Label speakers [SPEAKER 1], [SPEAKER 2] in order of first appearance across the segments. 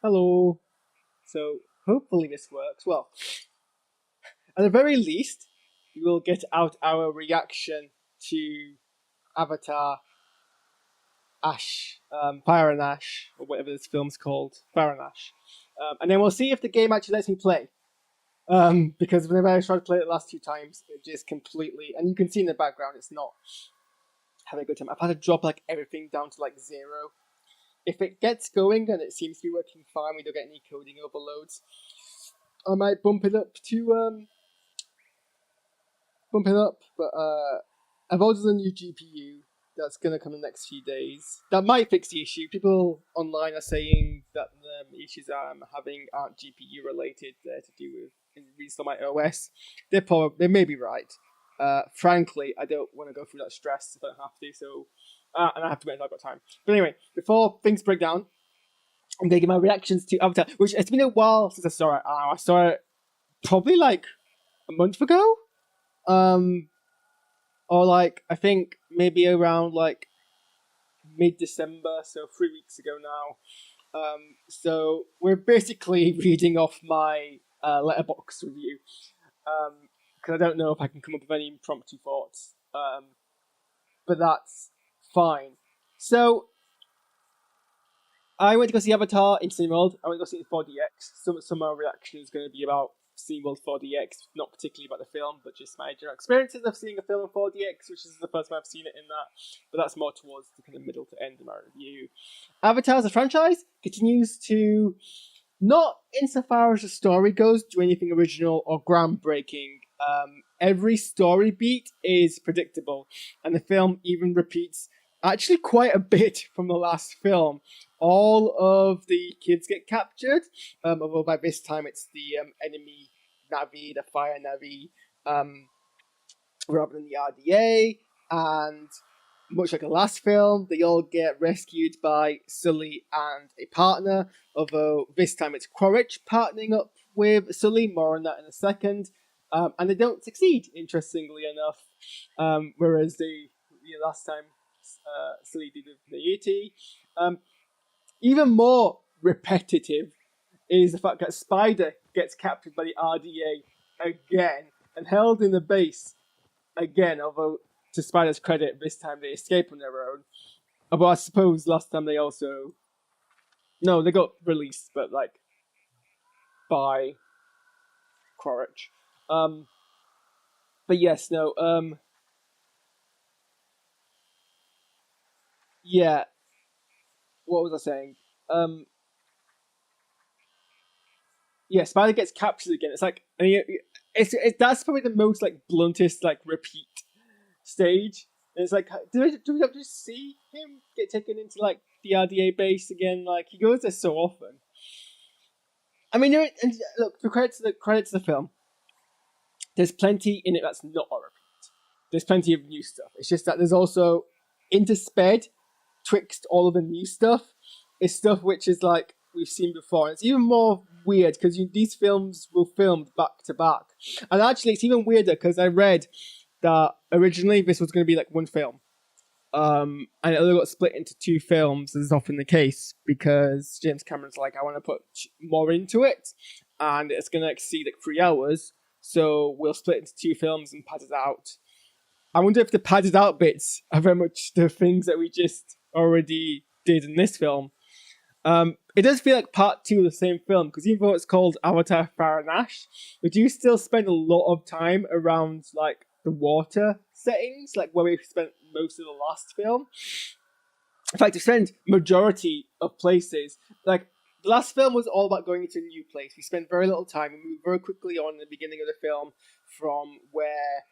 [SPEAKER 1] Hello. So hopefully this works. Well, at the very least, we will get out our reaction to Avatar Ash, Fire and Ash, or whatever this film's called, Fire and Ash. And then we'll see if the game actually lets me play. Because whenever I tried to play it the last two times, it just completely, and you can see in the background, it's not having a good time. I've had to drop like everything down to like zero. If it gets going and it seems to be working fine, we don't get any coding overloads, I might bump it up to bump it up. But I've ordered a new GPU that's gonna come in the next few days. That might fix the issue. People online are saying that the issues I'm having aren't GPU related. They're to do with reinstall my OS. They may be right. Frankly, I don't want to go through that stress if I don't have to. So, and I have to wait until I've got time. But anyway, before things break down, I'm gonna give my reactions to Avatar, which it's been a while since I saw it. I saw it probably like a month ago. Or like I think maybe around like mid-December, so 3 weeks ago now. So we're basically reading off my letterbox review, because I don't know if I can come up with any impromptu thoughts. But that's fine. So I went to go see Avatar in Cineworld. I went to go see it in 4DX. Some of my reaction is going to be about Cineworld 4DX, not particularly about the film, but just my general experiences of seeing a film in 4DX, which is the first time I've seen it in that. But that's more towards the kind of middle to end of my review. Avatar as a franchise continues to, not insofar as the story goes, do anything original or groundbreaking. Every story beat is predictable, and the film even repeats actually quite a bit from the last film. All of the kids get captured, although by this time it's the enemy Navi, the fire Navi, rather than the RDA, and much like the last film, they all get rescued by Sully and a partner, although this time it's Quaritch partnering up with Sully, more on that in a second, and they don't succeed, interestingly enough, whereas last time Sully did with Nayuti. Even more repetitive is the fact that Spider gets captured by the RDA again and held in the base again, although to Spider's credit, this time they escape on their own. But I suppose last time they also... No, they got released, but like by Quaritch. But yes, no, yeah, what was I saying? Yeah, Spider gets captured again. It's like, I mean, that's probably the most like bluntest like repeat stage. And it's like, do we have to see him get taken into like the RDA base again? Like he goes there so often. I mean, and look, for credit to the film, there's plenty in it that's not a repeat. There's plenty of new stuff. It's just that there's also intersped twixt all of the new stuff is stuff which is like we've seen before. And it's even more weird because these films were filmed back to back. And actually, it's even weirder because I read that originally this was going to be like one film. And it only got split into two films, as is often the case, because James Cameron's like, I want to put more into it, and it's going to exceed like 3 hours, so we'll split into two films and pad it out. I wonder if the padded out bits are very much the things that we just already did in this film. It does feel like part two of the same film, because even though it's called Avatar Fire and Ash, we do still spend a lot of time around like the water settings, like where we spent most of the last film. In fact, we spend majority of places. Like the last film was all about going into a new place. We spent very little time. We moved very quickly on in the beginning of the film from where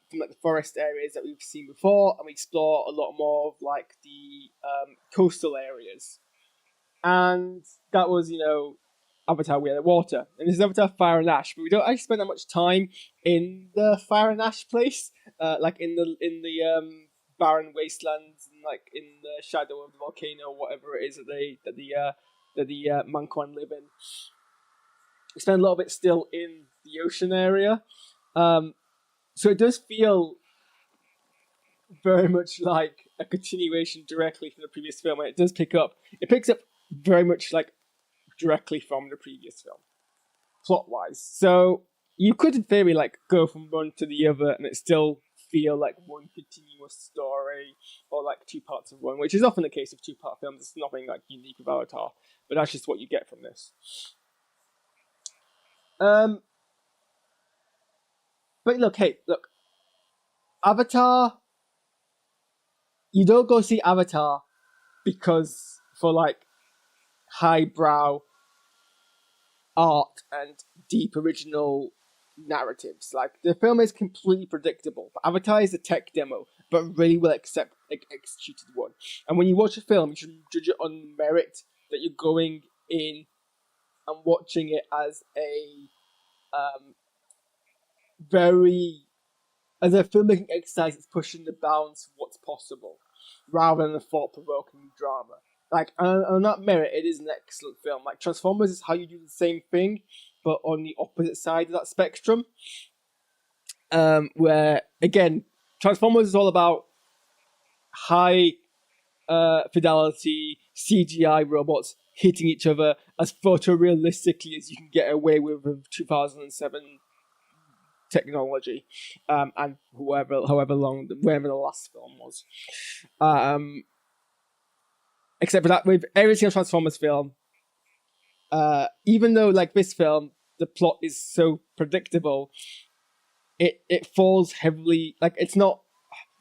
[SPEAKER 1] from like the forest areas that we've seen before, and we explore a lot more of like the coastal areas. And that was, Avatar We Are the Water. And this is Avatar Fire and Ash, but we don't actually spend that much time in the Fire and Ash place, like in the barren wastelands and like in the shadow of the volcano, or whatever it is that the Manquan live in. We spend a lot of it still in the ocean area. So it does feel very much like a continuation directly from the previous film, and it does pick up. It picks up very much like directly from the previous film, plot-wise. So you could, in theory, like go from one to the other, and it still feel like one continuous story, or like two parts of one, which is often the case with two-part films. It's nothing like unique with Avatar, but that's just what you get from this. But look, Avatar. You don't go see Avatar because for like highbrow art and deep original narratives. Like the film is completely predictable. But Avatar is a tech demo, but really well executed one. And when you watch a film, you should judge it on merit that you're going in and watching it as a filmmaking exercise. It's pushing the bounds of what's possible, rather than a thought-provoking drama. Like, on that merit, it is an excellent film. Like, Transformers is how you do the same thing, but on the opposite side of that spectrum. Where, again, Transformers is all about high fidelity CGI robots hitting each other as photorealistically as you can get away with 2007 technology, and however long, wherever the last film was. Except for that, with every single Transformers film, even though like this film, the plot is so predictable, it falls heavily. Like it's not.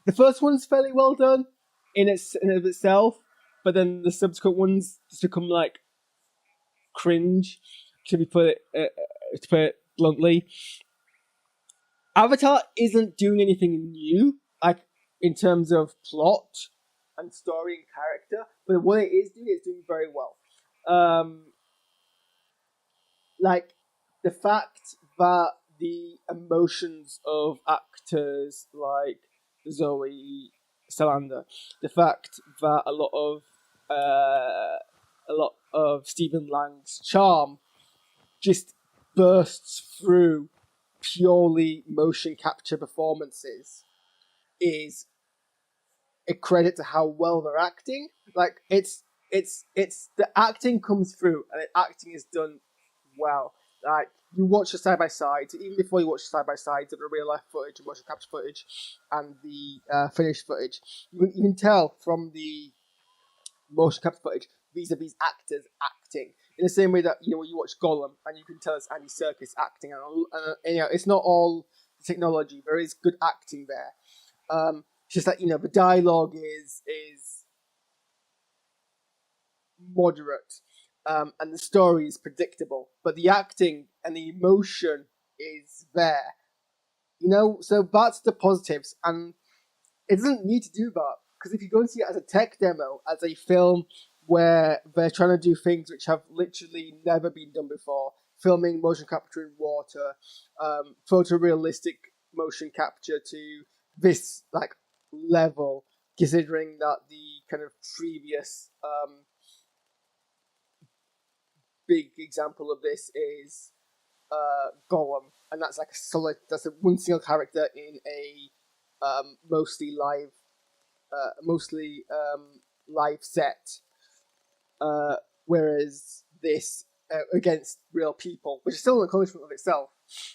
[SPEAKER 1] The first one's fairly well done in of itself, but then the subsequent ones just become like cringe, to put it bluntly. Avatar isn't doing anything new, like in terms of plot and story and character, but what it is doing very well. Like the fact that the emotions of actors like Zoe Saldana, the fact that a lot of Stephen Lang's charm just bursts through purely motion capture performances is a credit to how well they're acting. Like it's the acting comes through, and the acting is done well. Like you watch the side by side, even before you watch the side by sides of the real life footage and motion capture footage and the finished footage, you can tell from the motion capture footage these are these actors acting in the same way that when you watch Gollum and you can tell it's Andy Serkis acting, and it's not all technology. There is good acting there. It's just that the dialogue is moderate, and the story is predictable, but the acting and the emotion is there. So that's the positives, and it doesn't need to do that, because if you go and see it as a tech demo, as a film where they're trying to do things which have literally never been done before, filming motion capture in water, photorealistic motion capture to this like level, considering that the kind of previous big example of this is Gollum, and that's like that's a one single character in a mostly live set, whereas this against real people, which is still an accomplishment of itself.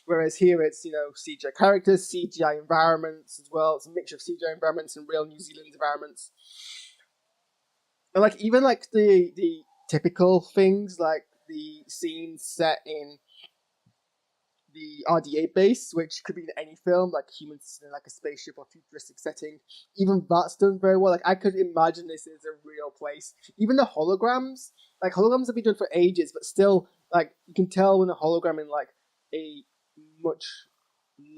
[SPEAKER 1] Whereas here it's CGI characters, CGI environments as well. It's a mixture of CGI environments and real New Zealand environments, and like even like the typical things like the scenes set in the RDA base, which could be in any film, like humans in like a spaceship or futuristic setting. Even that's done very well. Like I could imagine this is a real place. Even the holograms have been done for ages, but still, like you can tell when a hologram in like a much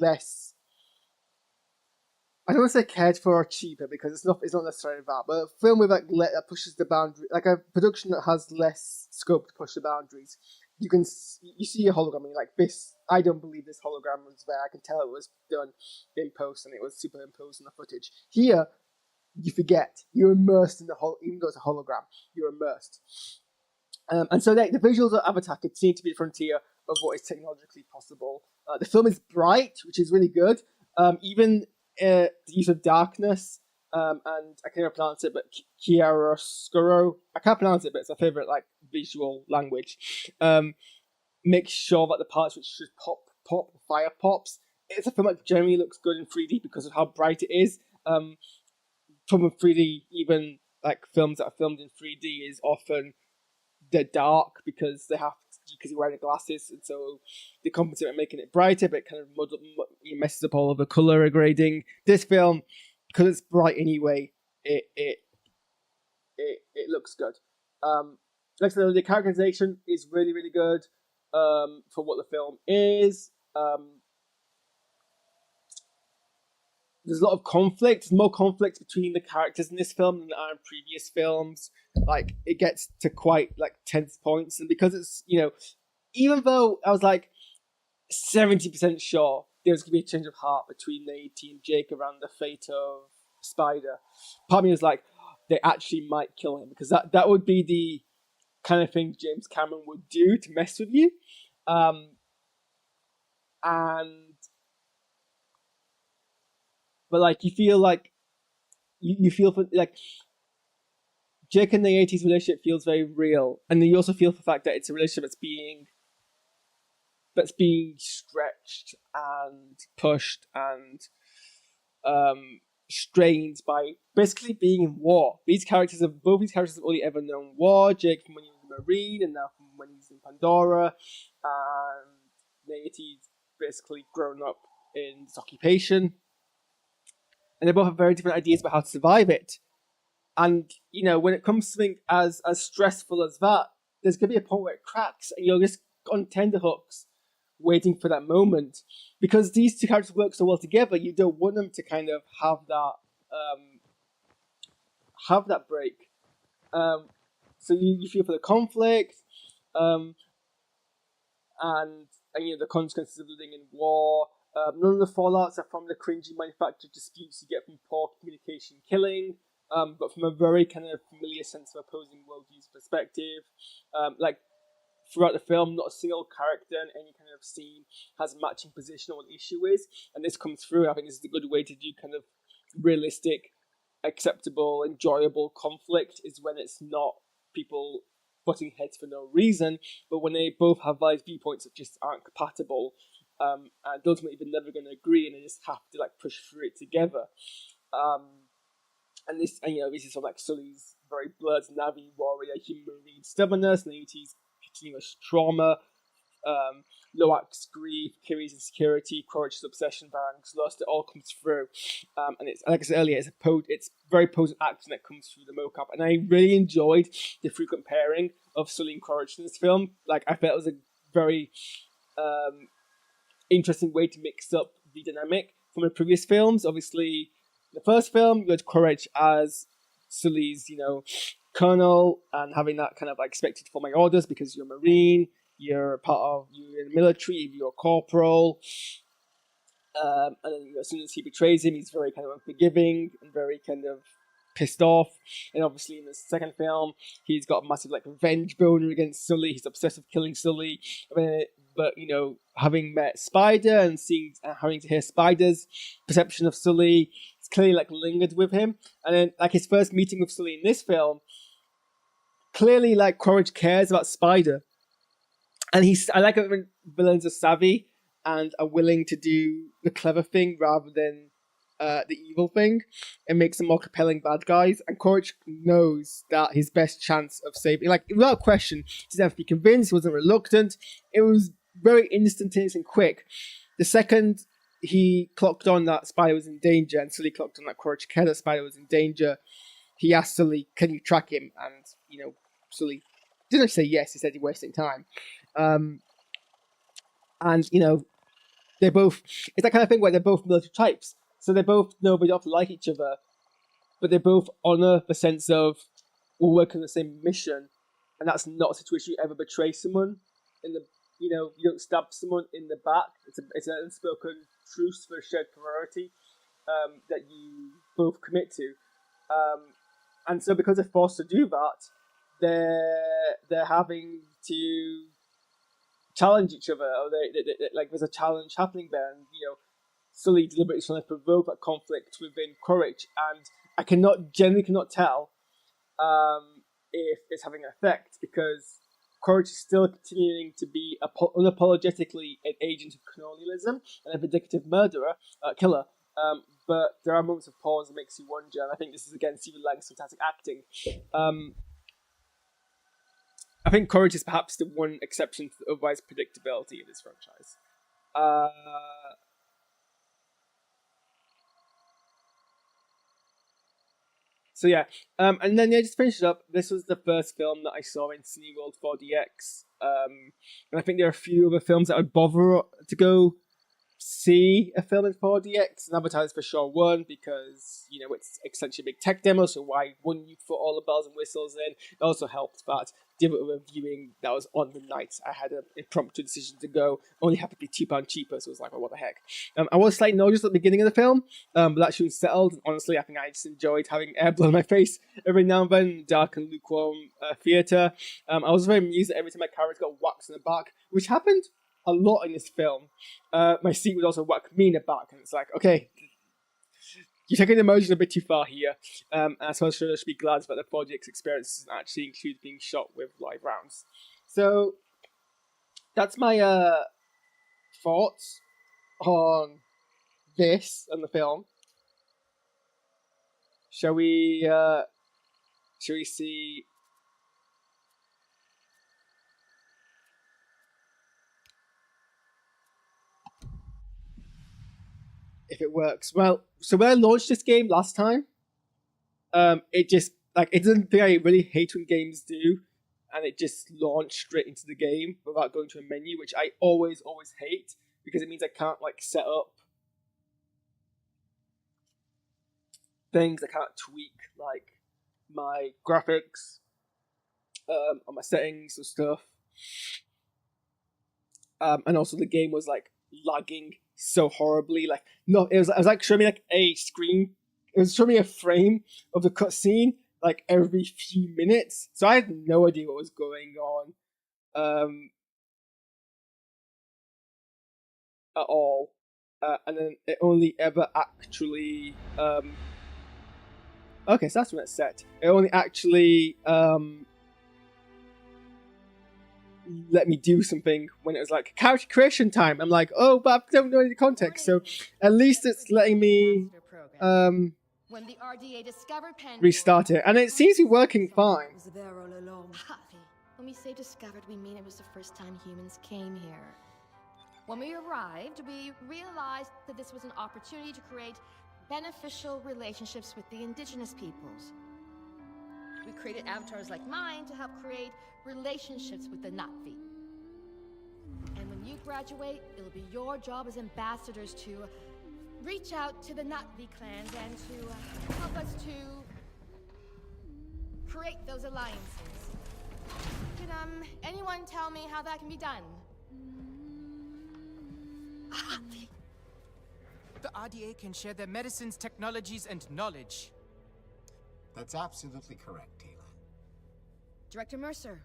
[SPEAKER 1] less, I don't want to say cared for or cheaper, because it's not necessarily that, but a film with that pushes the boundary, like a production that has less scope to push the boundaries. You see a hologram and you're like, this, I don't believe this hologram was there. I can tell it was done in post and it was superimposed in the footage. Here, you forget. You're immersed in even though it's a hologram, you're immersed. And so the visuals of Avatar continue to be the frontier of what is technologically possible. The film is bright, which is really good. Even the use of darkness, and I can't pronounce it, but chiaroscuro. I can't pronounce it, but it's my favorite like visual language. Make sure that the parts which should pop, the fire pops. It's a film that generally looks good in 3D because of how bright it is. From a 3D, even like films that are filmed in 3D is often they're dark because you're wearing the glasses, and so they compensate by making it brighter, but it kind of messes up all of the color grading. This film, because it's bright anyway, it looks good. Like I said, the characterization is really, really good for what the film is. There's a lot of conflict. There's more conflict between the characters in this film than there are in previous films. Like, it gets to quite like tense points, and because it's, even though I was like 70% sure there was gonna be a change of heart between Nate and Jake around the fate of Spider, part of me was like, they actually might kill him, because that would be the kind of thing James Cameron would do to mess with you. But like, you feel like you feel for like Jake and Nate's relationship feels very real, and then you also feel for the fact that it's a relationship that's being stretched and pushed and strained by basically being in war. Both these characters have only ever known war. Jake from when he was a Marine, and now from when he's in Pandora, and Nate's basically grown up in this occupation. And they both have very different ideas about how to survive it. And, when it comes to something as stressful as that, there's going to be a point where it cracks, and you're just on tenterhooks waiting for that moment. Because these two characters work so well together, you don't want them to kind of have that break. So you feel for the conflict, and the consequences of living in war. None of the fallouts are from the cringy manufactured disputes you get from poor communication killing, but from a very kind of familiar sense of opposing worldviews perspective. Like, throughout the film, not a single character in any kind of scene has a matching position on what the issue is, and this comes through. I think this is a good way to do kind of realistic, acceptable, enjoyable conflict, is when it's not people butting heads for no reason, but when they both have valid viewpoints that just aren't compatible. And ultimately they're never going to agree, and they just have to like push through it together. This is from like Sully's very blurred Navi warrior, human marine stubbornness, Nate's continuous trauma, Loak's grief, Kiri's insecurity, Quaritch's obsession, Baran's lust. It all comes through, and it's, like I said earlier, it's very potent action that comes through the mocap, and I really enjoyed the frequent pairing of Sully and Quaritch in this film. Like, I felt it was a very interesting way to mix up the dynamic from the previous films. Obviously, the first film, you had Quaritch as Sully's, colonel, and having that kind of like expected to follow my orders because you're a Marine, you're in the military, you're a corporal. And then as soon as he betrays him, he's very kind of unforgiving and very kind of pissed off. And obviously in the second film, he's got a massive like revenge boner against Sully. He's obsessed with killing Sully. But having met Spider and having to hear Spider's perception of Sully, it's clearly like lingered with him. And then like his first meeting with Sully in this film, clearly like Quaritch cares about Spider. And I like it when villains are savvy and are willing to do the clever thing rather than the evil thing. It makes them more compelling bad guys. And Quaritch knows that his best chance of saving, like, without question, he didn't have to be convinced, he wasn't reluctant. It was very instantaneous and quick. The second he clocked on that Spider was in danger, and Sully clocked on that Quaritch cared that Spider was in danger, he asked Sully, can you track him? And, Sully didn't say yes, he said he's wasting time. They're both, it's that kind of thing where they're both military types. So they both know they don't have to like each other, but they both honour the sense of, we'll work on the same mission, and that's not a situation you ever betray someone in the, you don't stab someone in the back. It's an unspoken truce for a shared priority that you both commit to. And so because they're forced to do that, they're having to challenge each other, or they like there's a challenge happening there, and Sully deliberately trying to provoke that conflict within Quaritch, and I generally cannot tell if it's having an effect, because Courage is still continuing to be unapologetically an agent of colonialism and a vindictive killer. But there are moments of pause that makes you wonder, and I think this is again Stephen Lang's fantastic acting. I think Courage is perhaps the one exception to the otherwise predictability of this franchise. So yeah, and then just finish it up. This was the first film that I saw in Cineworld 4DX, and I think there are a few other films that I'd bother to go see a film in 4DX and advertise for Shaw 1 because, it's essentially a big tech demo, so why wouldn't you put all the bells and whistles in? It also helped that the other viewing that was on the night, I had an impromptu decision to go, only happened to be £2 cheaper, so it was like, well, what the heck. I was slightly nauseous at the beginning of the film, but that soon settled, and honestly, I think I just enjoyed having air blown in my face every now and then, dark and lukewarm theatre. I was very amused that every time my character got whacked in the back, which happened a lot in this film. My seat would also whack me in the back, and it's like, okay, you're taking the emotion a bit too far here. I suppose I should be glad that the 4DX experience actually includes being shot with live rounds. So that's my thoughts on this and the film. Shall we see? If it works. Well, so when I launched this game last time, it just, it doesn't think I really hate when games do, and it just launched straight into the game without going to a menu, which I always hate, because it means I can't, set up things, I can't tweak, my graphics, on my settings and stuff. And also the game was, lagging so horribly, it was showing me a screen. It was showing me a frame of the cutscene every few minutes, so I had no idea what was going on at all. And then it only ever actually okay, so that's when it's set. It only actually let me do something when it was character creation time. I'm like, oh, but I don't know any context, so at least it's letting me
[SPEAKER 2] when the RDA discovered Pandora,
[SPEAKER 1] restart it, and it seems to be working fine.
[SPEAKER 2] When we say discovered, we mean it was the first time humans came here. When we arrived, we realized that this was an opportunity to create beneficial relationships with the indigenous peoples. We created avatars like mine to help create relationships with the Na'vi. And when you graduate, it'll be your job as ambassadors to reach out to the Na'vi clans and to help us to create those alliances. Can anyone tell me how that can be done?
[SPEAKER 3] The RDA can share their medicines, technologies, and knowledge.
[SPEAKER 4] That's absolutely correct, Taylor.
[SPEAKER 2] Director Mercer,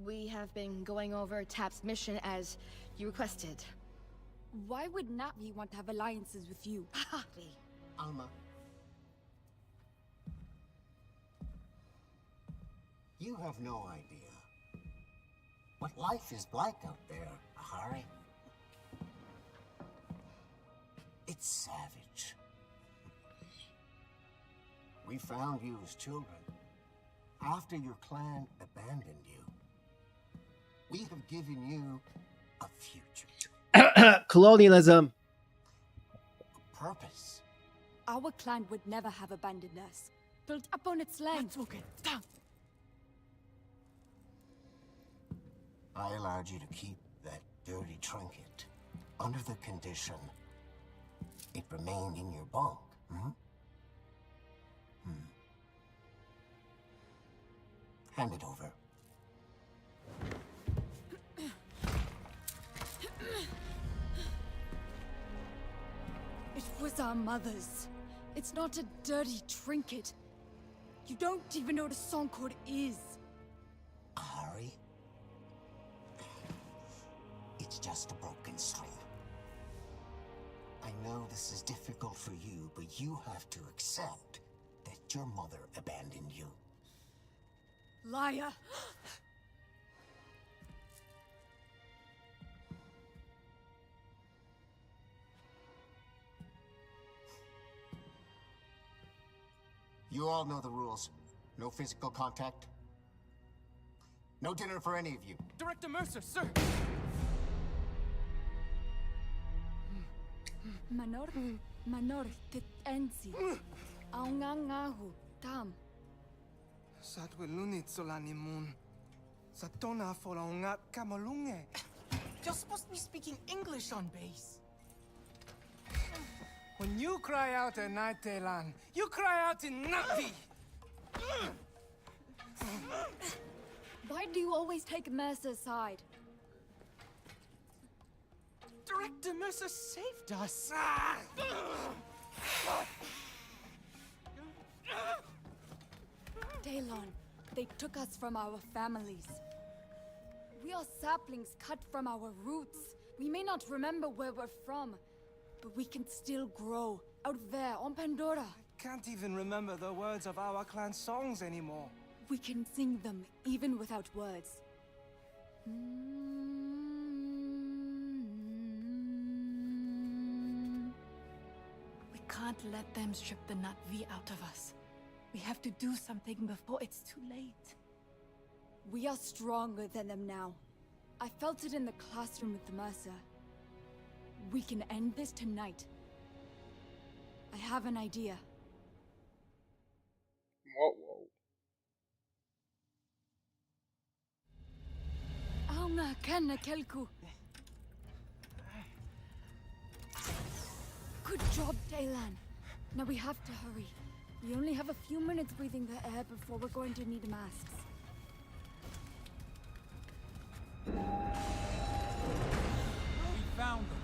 [SPEAKER 2] we have been going over TAP's mission as you requested.
[SPEAKER 5] Why would Na'vi want to have alliances with you?
[SPEAKER 4] Alma. You have no idea what life is like out there, Ahari. It's savage. We found you as children after your clan abandoned you. We have given you a future.
[SPEAKER 1] Colonialism.
[SPEAKER 4] A purpose.
[SPEAKER 5] Our clan would never have abandoned us. Built up on its land.
[SPEAKER 3] That's okay. Stop.
[SPEAKER 4] I allowed you to keep that dirty trinket under the condition it remained in your bunk. Hand it over.
[SPEAKER 5] It was our mother's. It's not a dirty trinket. You don't even know what a song chord is.
[SPEAKER 4] Ahari? It's just a broken string. I know this is difficult for you, but you have to accept that your mother abandoned you.
[SPEAKER 5] Liar!
[SPEAKER 4] You all know the rules. No physical contact. No dinner for any of you.
[SPEAKER 3] Director Mercer, sir!
[SPEAKER 5] Manor Ensi. Aungangahu Tam.
[SPEAKER 3] Satwilunit solanimun. Satona folaungat kamalunge. You're supposed to be speaking English on base. When you cry out at night, Telan, you cry out in Navi!
[SPEAKER 5] Why do you always take Mercer's side?
[SPEAKER 3] Director Mercer saved us!
[SPEAKER 5] Talon, they took us from our families. We are saplings cut from our roots. We may not remember where we're from, but we can still grow out there on Pandora.
[SPEAKER 3] Can't even remember the words of our clan's songs anymore.
[SPEAKER 5] We can sing them even without words.
[SPEAKER 6] We can't let them strip the Nat V out of us. We have to do something before it's too late.
[SPEAKER 5] We are stronger than them now. I felt it in the classroom with the Mercer. We can end this tonight. I have an idea.
[SPEAKER 1] Whoa.
[SPEAKER 5] Aunga kana kelku. Good job, Daylan. Now we have to hurry. We only have a few minutes breathing the air before we're going to need masks.
[SPEAKER 3] We found them.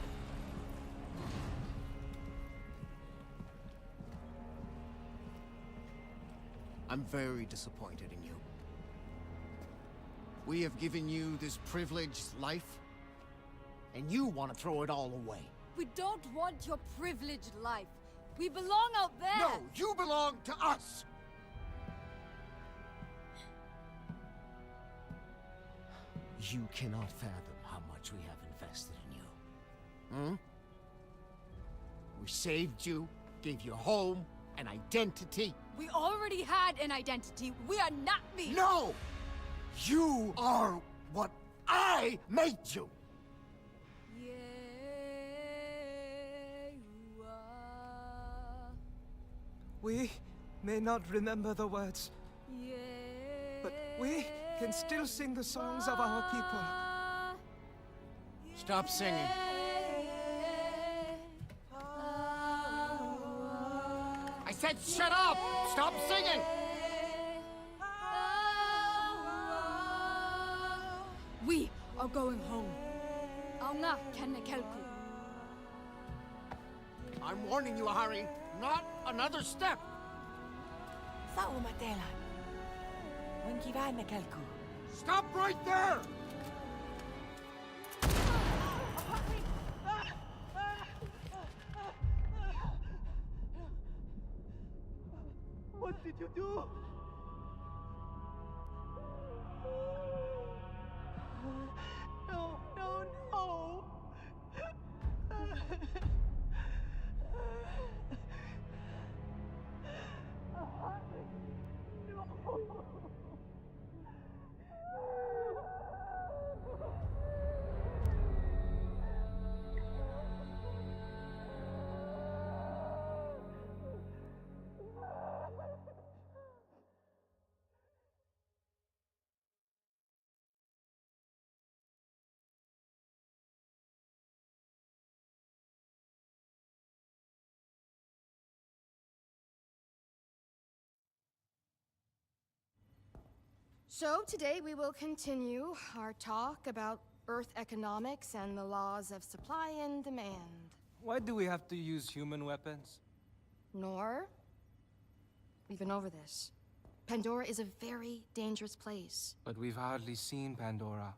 [SPEAKER 4] I'm very disappointed in you. We have given you this privileged life, and you want to throw it all away.
[SPEAKER 5] We don't want your privileged life. We belong out there!
[SPEAKER 4] No, you belong to us! You cannot fathom how much we have invested in you. We saved you, gave you a home, an identity.
[SPEAKER 5] We already had an identity. We are not me!
[SPEAKER 4] No! You are what I made you!
[SPEAKER 5] Yeah, you are.
[SPEAKER 3] We may not remember the words,
[SPEAKER 5] Yeah.
[SPEAKER 3] but we can still sing the songs of our people.
[SPEAKER 4] Stop singing. I said shut up! Stop singing!
[SPEAKER 5] We are going home. Aunga kana kelku.
[SPEAKER 4] I'm warning you, Hari. Not another step! Stop right there!
[SPEAKER 3] What did you do? No.
[SPEAKER 2] So today we will continue our talk about Earth economics and the laws of supply and demand.
[SPEAKER 3] Why do we have to use human weapons?
[SPEAKER 2] Nor, we've been over this. Pandora is a very dangerous place.
[SPEAKER 3] But we've hardly seen Pandora.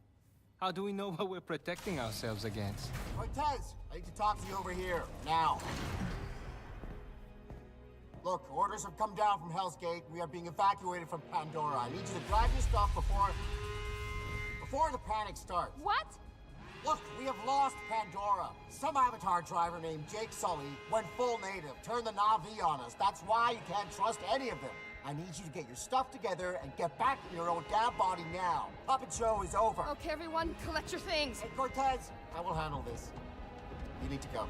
[SPEAKER 3] How do we know what we're protecting ourselves against?
[SPEAKER 4] Cortez, I need to talk to you over here, now. Look, orders have come down from Hell's Gate. We are being evacuated from Pandora. I need you to grab your stuff before the panic starts.
[SPEAKER 2] What?
[SPEAKER 4] Look, we have lost Pandora. Some Avatar driver named Jake Sully went full native, turned the Na'vi on us. That's why you can't trust any of them. I need you to get your stuff together and get back in your own damn body now. Puppet show is over.
[SPEAKER 2] Okay, everyone, collect your things.
[SPEAKER 4] Hey, Cortez, I will handle this. You need to go.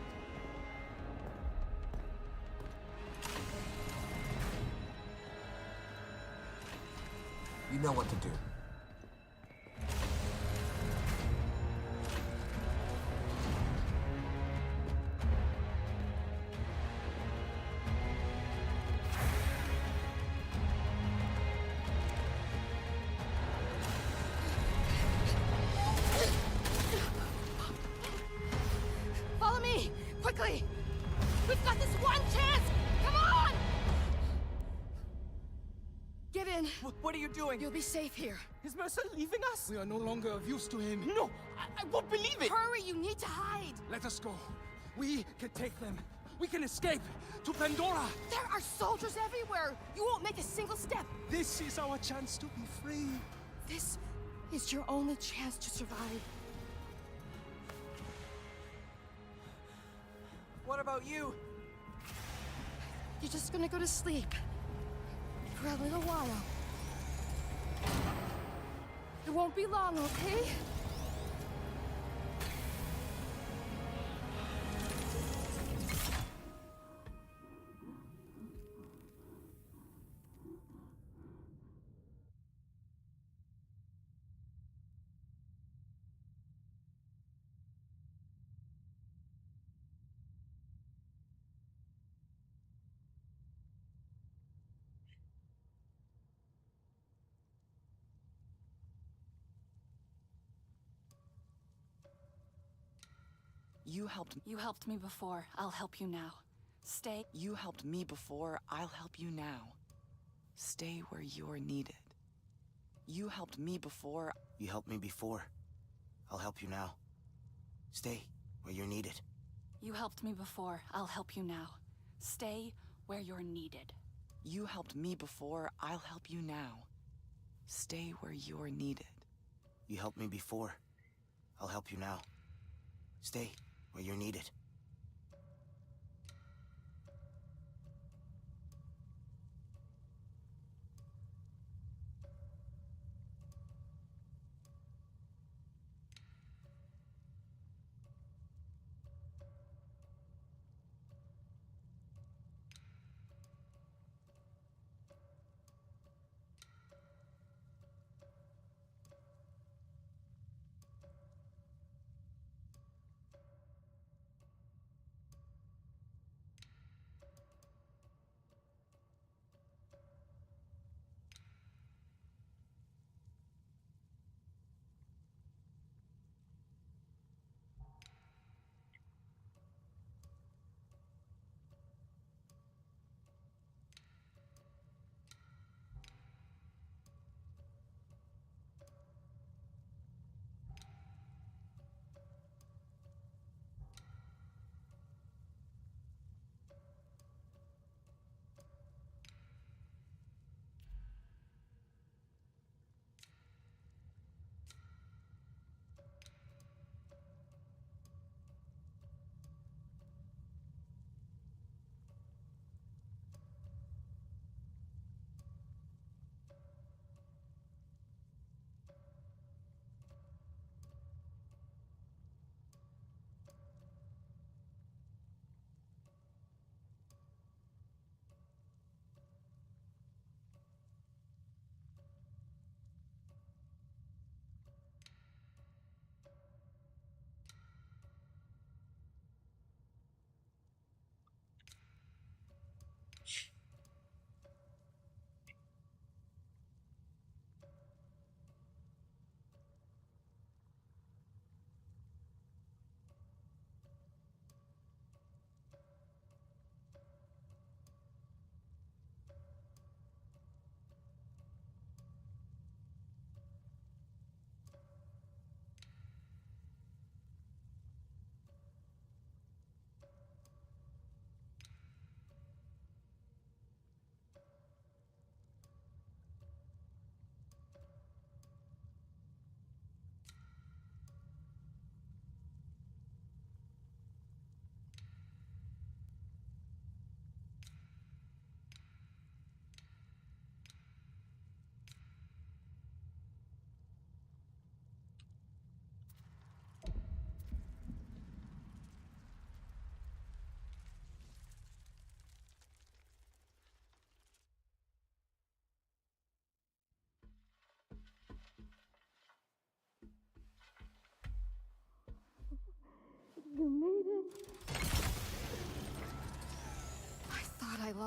[SPEAKER 4] You know what to do.
[SPEAKER 2] Follow me! Quickly! We've got this one chance! Come on! Get in.
[SPEAKER 3] What are you doing?
[SPEAKER 2] You'll be safe here.
[SPEAKER 3] Is Mercer leaving us? We are no longer of use to him. No, I won't believe it.
[SPEAKER 2] Hurry, you need to hide.
[SPEAKER 3] Let us go. We can take them. We can escape to Pandora.
[SPEAKER 2] There are soldiers everywhere. You won't make a single step.
[SPEAKER 3] This is our chance to be free.
[SPEAKER 2] This is your only chance to survive.
[SPEAKER 3] What about you?
[SPEAKER 2] You're just gonna go to sleep. For a little while. It won't be long, okay?
[SPEAKER 6] You helped me before. I'll help you now. Stay.
[SPEAKER 7] You helped me before. I'll help you now. Stay where you're needed. You helped me before.
[SPEAKER 8] You helped me before. I'll help you now. Stay where you're needed.
[SPEAKER 6] You helped me before. I'll help you now. Stay where you're needed.
[SPEAKER 7] You helped me before. I'll help you now. Stay where you're needed.
[SPEAKER 8] You helped me before. I'll help you now. Stay where you're needed.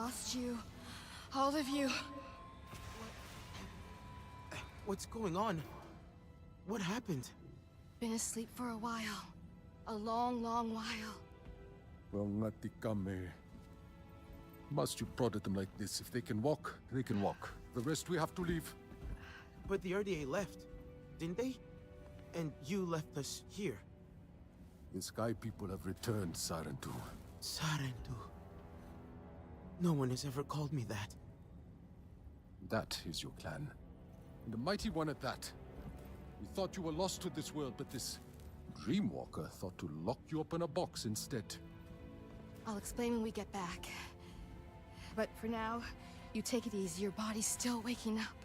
[SPEAKER 5] lost you. All of you.
[SPEAKER 3] What's going on? What happened?
[SPEAKER 2] Been asleep for a while. A long, long while.
[SPEAKER 9] Must you prod at them like this? If they can walk, they can walk. The rest we have to leave.
[SPEAKER 3] But the RDA left, didn't they? And you left us here.
[SPEAKER 9] The Sky people have returned, Sarentu.
[SPEAKER 3] Sarentu. No one has ever called me that.
[SPEAKER 9] That is your clan. And a mighty one at that. We thought you were lost to this world, but this Dreamwalker thought to lock you up in a box instead.
[SPEAKER 2] I'll explain when we get back. But for now, you take it easy. Your body's still waking up.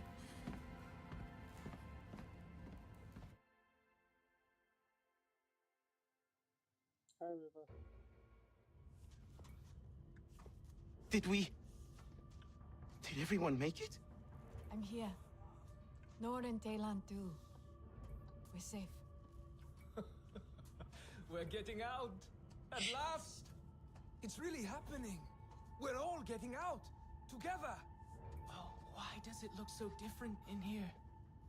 [SPEAKER 1] Hi, River.
[SPEAKER 3] Did everyone make it?
[SPEAKER 6] I'm here. Nor and Daylan too. We're safe.
[SPEAKER 10] We're getting out! At last!
[SPEAKER 3] It's really happening. We're all getting out. Together.
[SPEAKER 10] Oh, why does it look so different in here?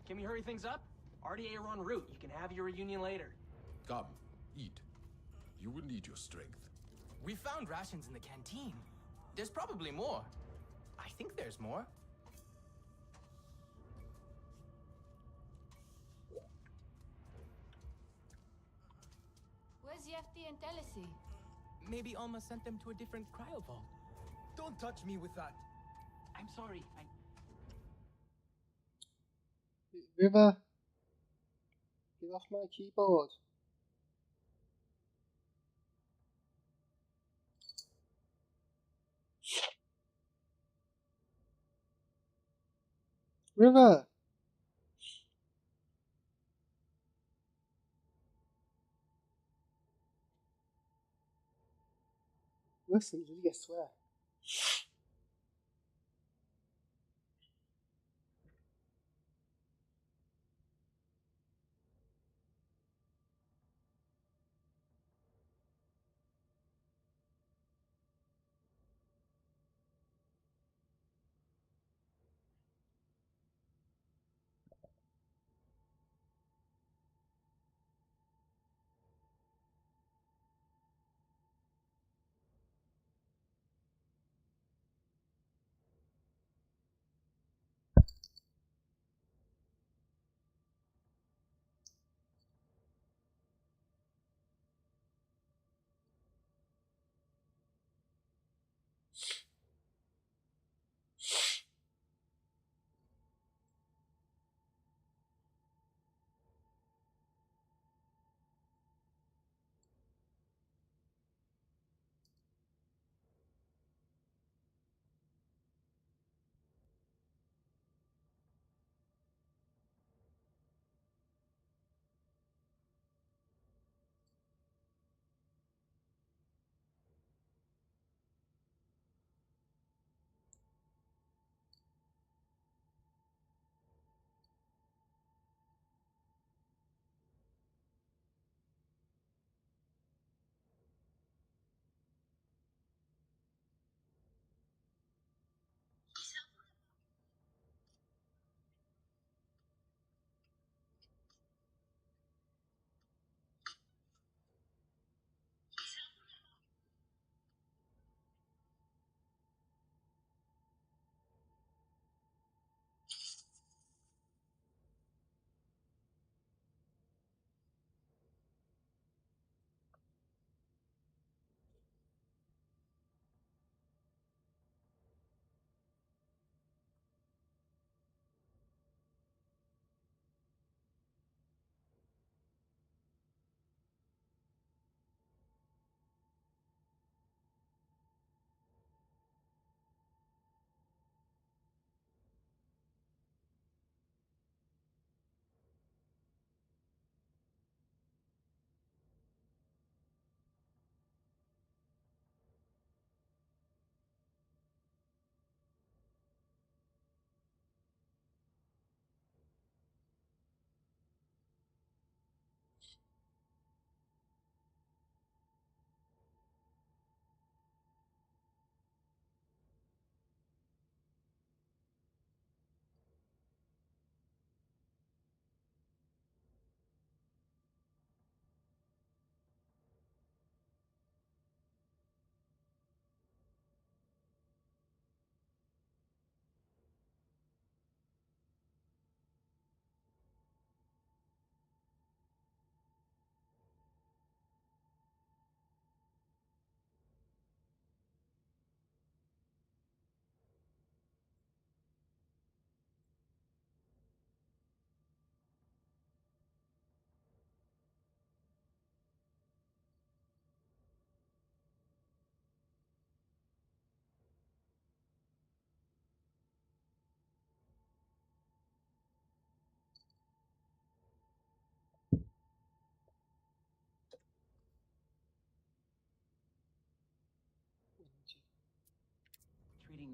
[SPEAKER 10] Can we hurry things up? RDA are en route. You can have your reunion later.
[SPEAKER 9] Come, eat. You will need your strength.
[SPEAKER 10] We found rations in the canteen. There's probably more. I think there's more.
[SPEAKER 2] Where's Yefti and Telesi?
[SPEAKER 10] Maybe Alma sent them to a different cryo vault.
[SPEAKER 3] Don't touch me with that.
[SPEAKER 10] I'm sorry.
[SPEAKER 1] River, get off my keyboard. River! Listen, did you swear?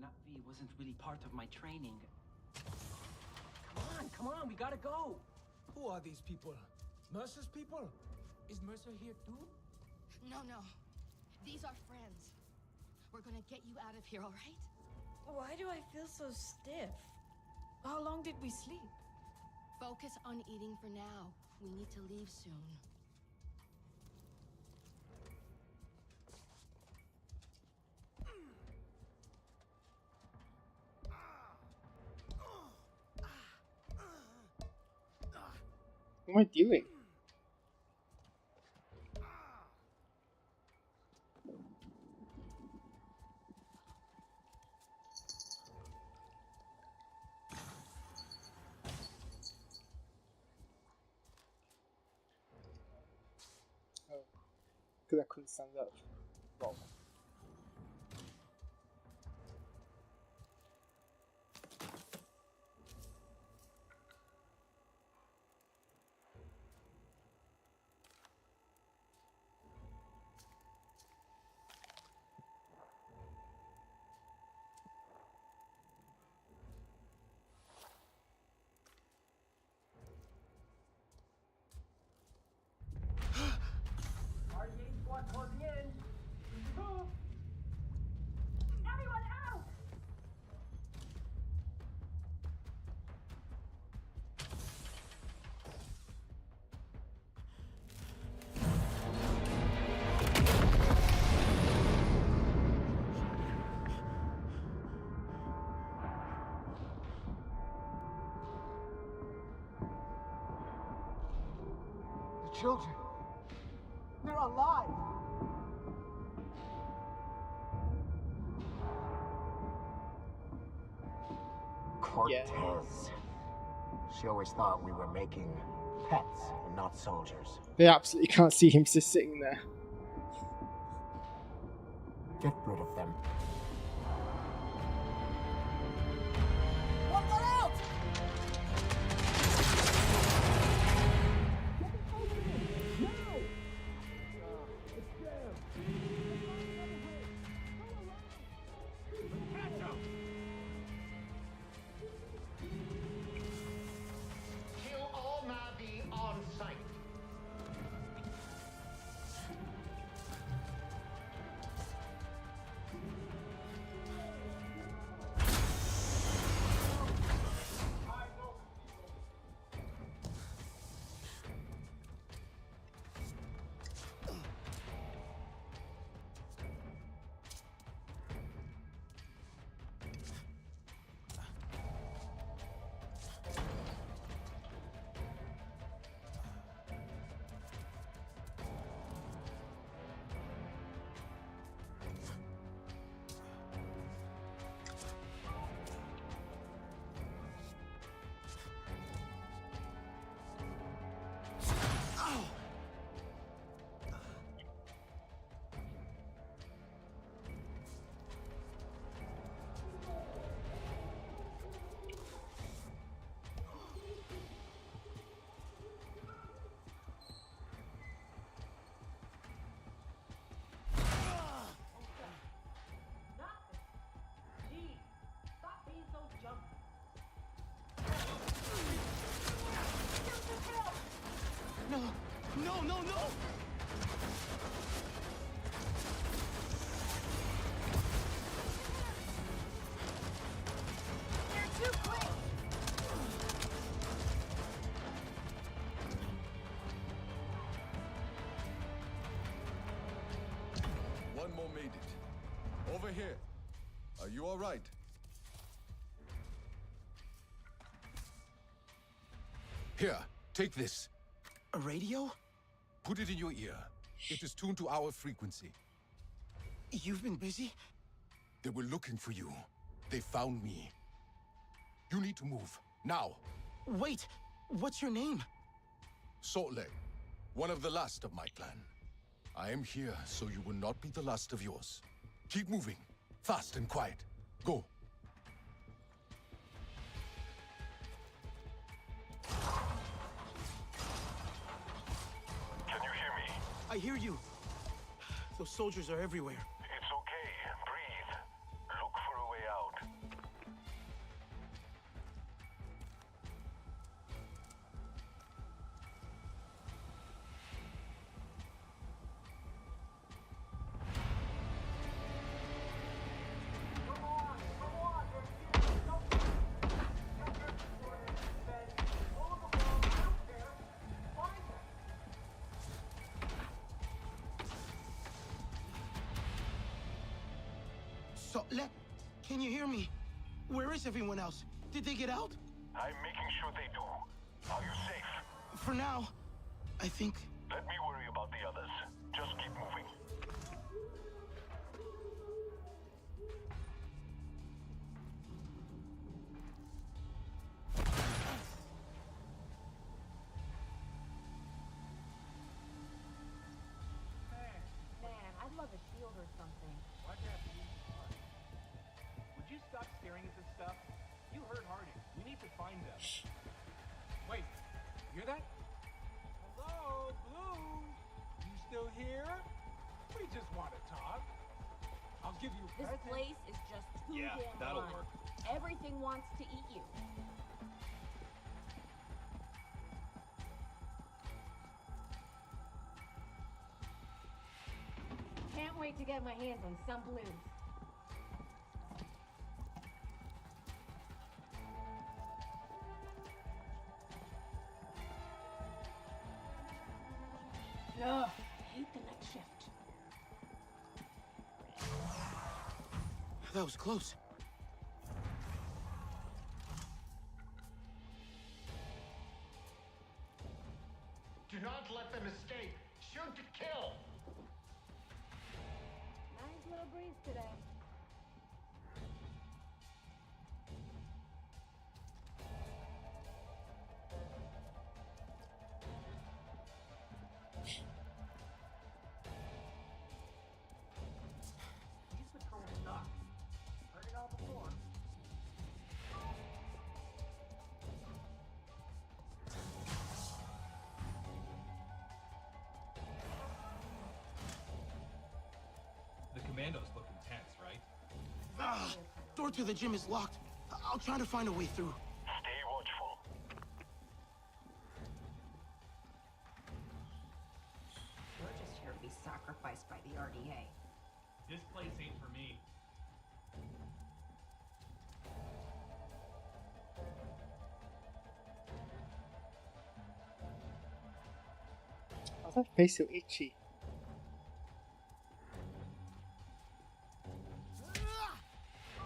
[SPEAKER 10] Na'vi wasn't really part of my training. Come on, we gotta go!
[SPEAKER 3] Who are these people? Mercer's people? Is Mercer here too?
[SPEAKER 2] No. These are friends. We're gonna get you out of here, all right?
[SPEAKER 6] Why do I feel so stiff? How long did we sleep?
[SPEAKER 2] Focus on eating for now. We need to leave soon.
[SPEAKER 1] What am I doing? Oh, because I couldn't stand up. Wrong.
[SPEAKER 10] RDA squad closing in. Move!
[SPEAKER 2] Everyone out!
[SPEAKER 4] The children. They're alive. Cortez. She always thought we were making pets and not soldiers.
[SPEAKER 1] They absolutely can't see him just sitting there.
[SPEAKER 4] Get rid of them. One out!
[SPEAKER 11] Kill all Na'vi on sight.
[SPEAKER 3] No!
[SPEAKER 2] They're too quick!
[SPEAKER 9] One more made it. Over here. Are you all right? Here, take this.
[SPEAKER 3] A radio?
[SPEAKER 9] Put it in your ear. It is tuned to our frequency.
[SPEAKER 3] You've been busy?
[SPEAKER 9] They were looking for you. They found me. You need to move. Now.
[SPEAKER 3] Wait! What's your name?
[SPEAKER 9] Saltleg, one of the last of my clan. I am here so you will not be the last of yours. Keep moving. Fast and quiet. Go.
[SPEAKER 12] Can you hear me?
[SPEAKER 3] I hear you. Those soldiers are everywhere.
[SPEAKER 12] It's okay. Breathe. Look for a way out.
[SPEAKER 3] So, can you hear me? Where is everyone else? Did they get out?
[SPEAKER 12] I'm making sure they do. Are you safe?
[SPEAKER 3] For now, I think...
[SPEAKER 12] Let me worry about the others. Just keep moving.
[SPEAKER 13] Man, I'd love a shield or something.
[SPEAKER 10] Why'd you have to use the gun? Would you stop staring at this stuff? You heard Harding. We need to find them. Wait, you hear that? Hello, Blue? You still here? We just want to talk. I'll give you a
[SPEAKER 13] This
[SPEAKER 10] present.
[SPEAKER 13] place is just too
[SPEAKER 10] Yeah,
[SPEAKER 13] damn
[SPEAKER 10] that'll
[SPEAKER 13] fun.
[SPEAKER 10] work.
[SPEAKER 13] Everything wants to eat you. Can't wait to get my hands on some blues. Ugh, I hate the night shift.
[SPEAKER 3] That was close.
[SPEAKER 11] Do not let them escape. Shoot to kill.
[SPEAKER 13] Nice little breeze today.
[SPEAKER 10] These patrols suck. Heard it all before.
[SPEAKER 14] The commandos look intense, right?
[SPEAKER 3] Door to the gym is locked. I'll try to find a way through.
[SPEAKER 12] Stay watchful.
[SPEAKER 13] We're just here to be sacrificed by the RDA.
[SPEAKER 14] This place ain't for me.
[SPEAKER 1] Why's that face so itchy?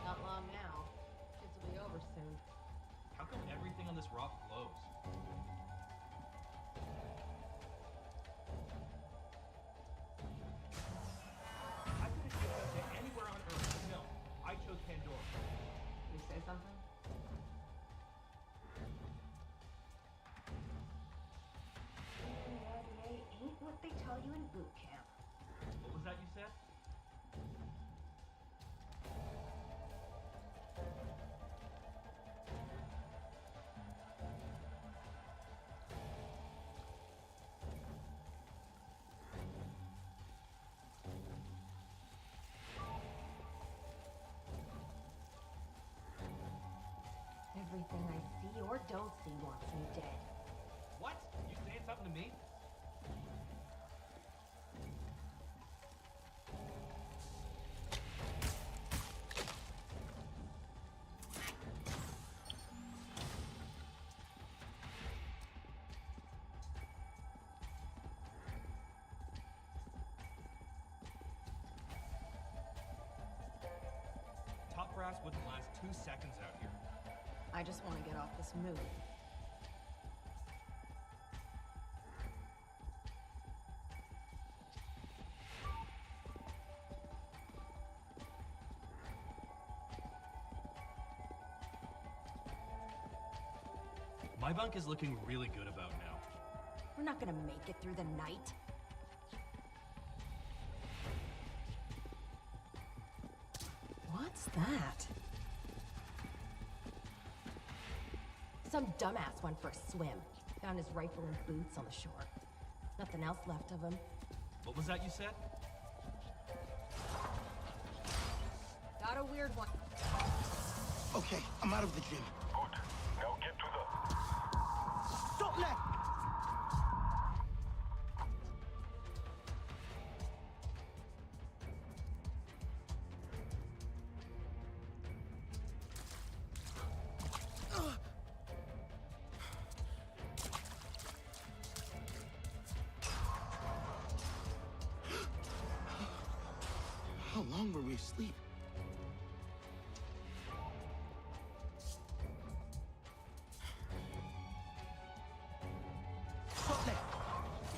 [SPEAKER 13] Not long now. Kids will be over soon.
[SPEAKER 14] How come everything on this rock glows?
[SPEAKER 10] I could have shipped them to anywhere on Earth, but no. I chose Pandora.
[SPEAKER 13] Can you say something? The RDA ain't what they tell you in boot camp.
[SPEAKER 14] What was that you said?
[SPEAKER 13] Everything I see or don't see wants me dead.
[SPEAKER 14] What? You saying something to me? Top brass wouldn't last 2 seconds out here.
[SPEAKER 13] I just want to get off this moon.
[SPEAKER 14] My bunk is looking really good about now.
[SPEAKER 13] We're not gonna make it through the night. What's that? Some dumbass went for a swim. Found his rifle and boots on the shore. Nothing else left of him.
[SPEAKER 14] What was that you said?
[SPEAKER 13] Got a weird one.
[SPEAKER 3] Okay, I'm out of the gym.
[SPEAKER 12] Good. Now get to the...
[SPEAKER 3] Don't let... How long were we asleep?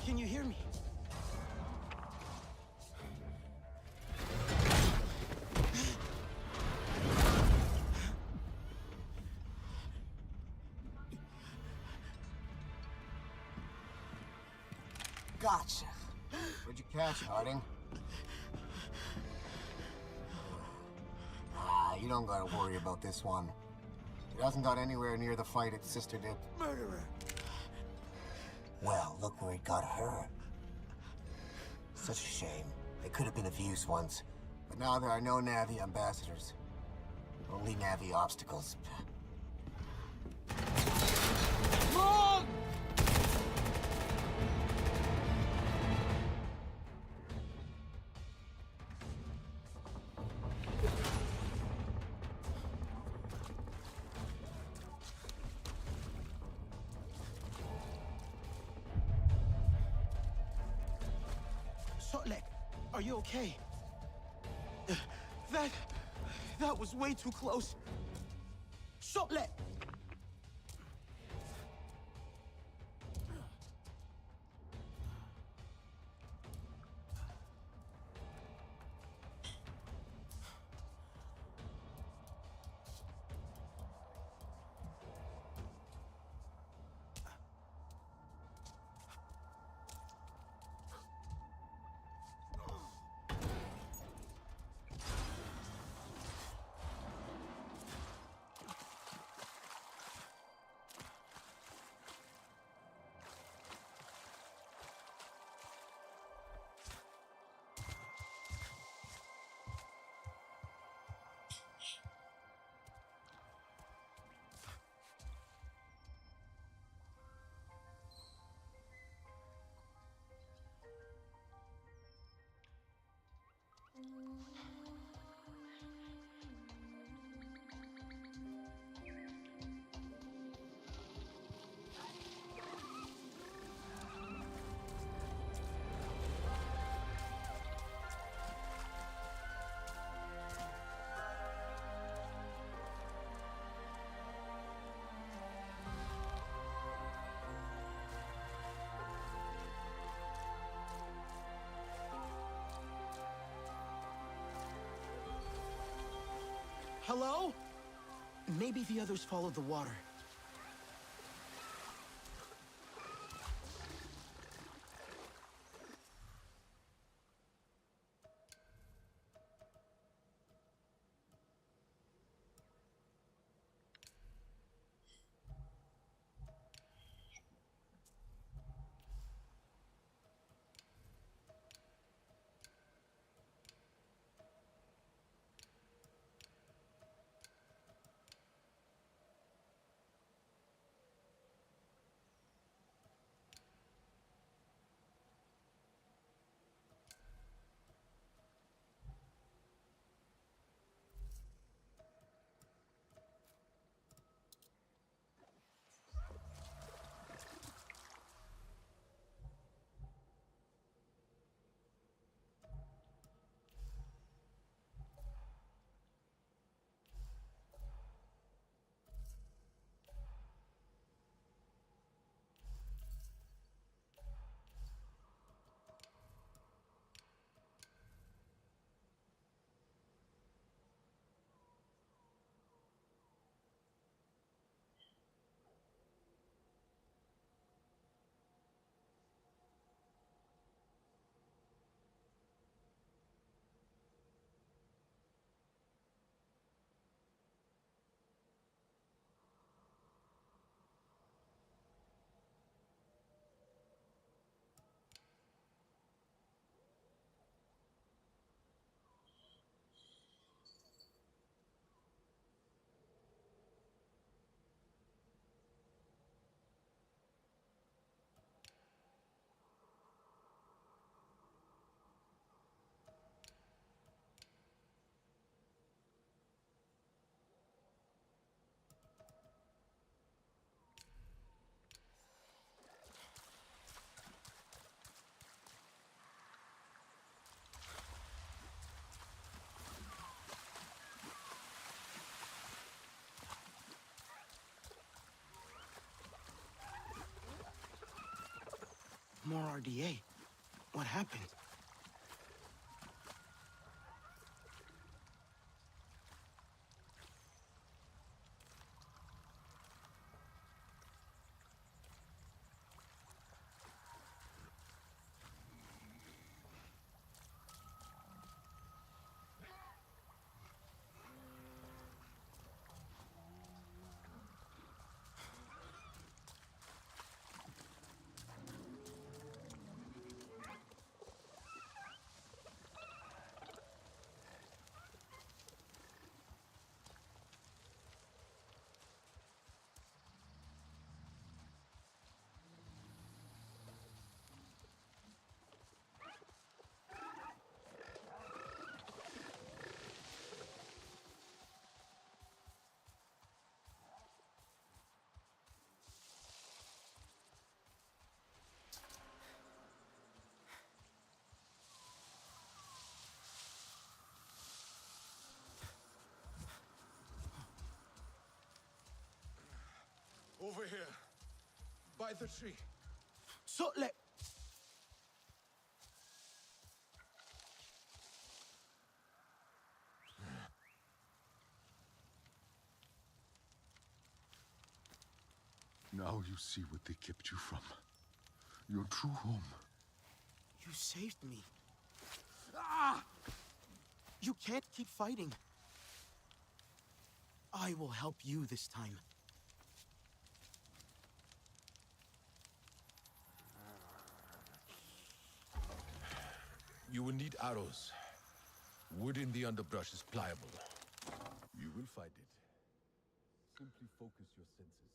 [SPEAKER 8] Can you hear me?
[SPEAKER 4] Gotcha. What'd you catch, Harding? You don't gotta worry about this one. It hasn't got anywhere near the fight its sister did.
[SPEAKER 8] Murderer!
[SPEAKER 4] Well, look where it got her. Such a shame. They could have been of use once, but now there are no Navi ambassadors. Only Navi obstacles.
[SPEAKER 8] Wrong! Sotlek, are you okay? That was way too close. Sotlek! Hello? Maybe the others followed the water. More RDA. What happened?
[SPEAKER 9] Over here. By the tree. Now you see what they kept you from. Your true home.
[SPEAKER 8] You saved me. Ah! You can't keep fighting. I will help you this time.
[SPEAKER 9] You will need arrows. Wood in the underbrush is pliable. You will find it. Simply focus your senses.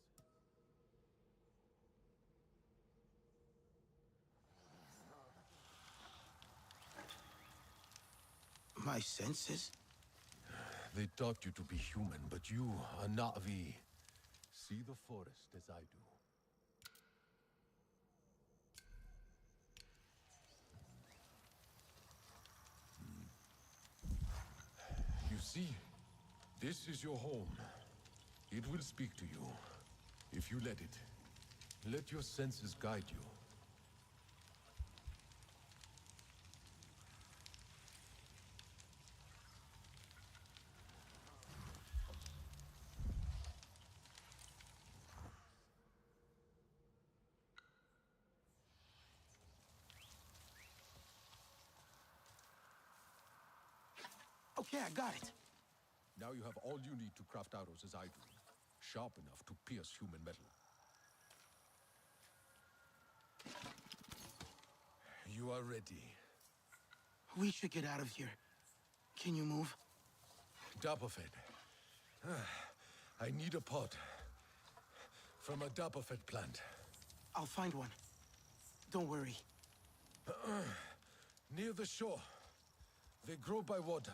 [SPEAKER 8] My senses?
[SPEAKER 9] They taught you to be human, but you are Na'vi. See the forest as I do. You see, this is your home. It will speak to you, if you let it. Let your senses guide you.
[SPEAKER 8] Okay, I got it.
[SPEAKER 9] Now you have all you need to craft arrows as I do. Sharp enough to pierce human metal. You are ready.
[SPEAKER 8] We should get out of here. Can you move?
[SPEAKER 9] Dapofed. I need a pot. From a Dapofed plant.
[SPEAKER 8] I'll find one. Don't worry.
[SPEAKER 9] Near the shore. They grow by water.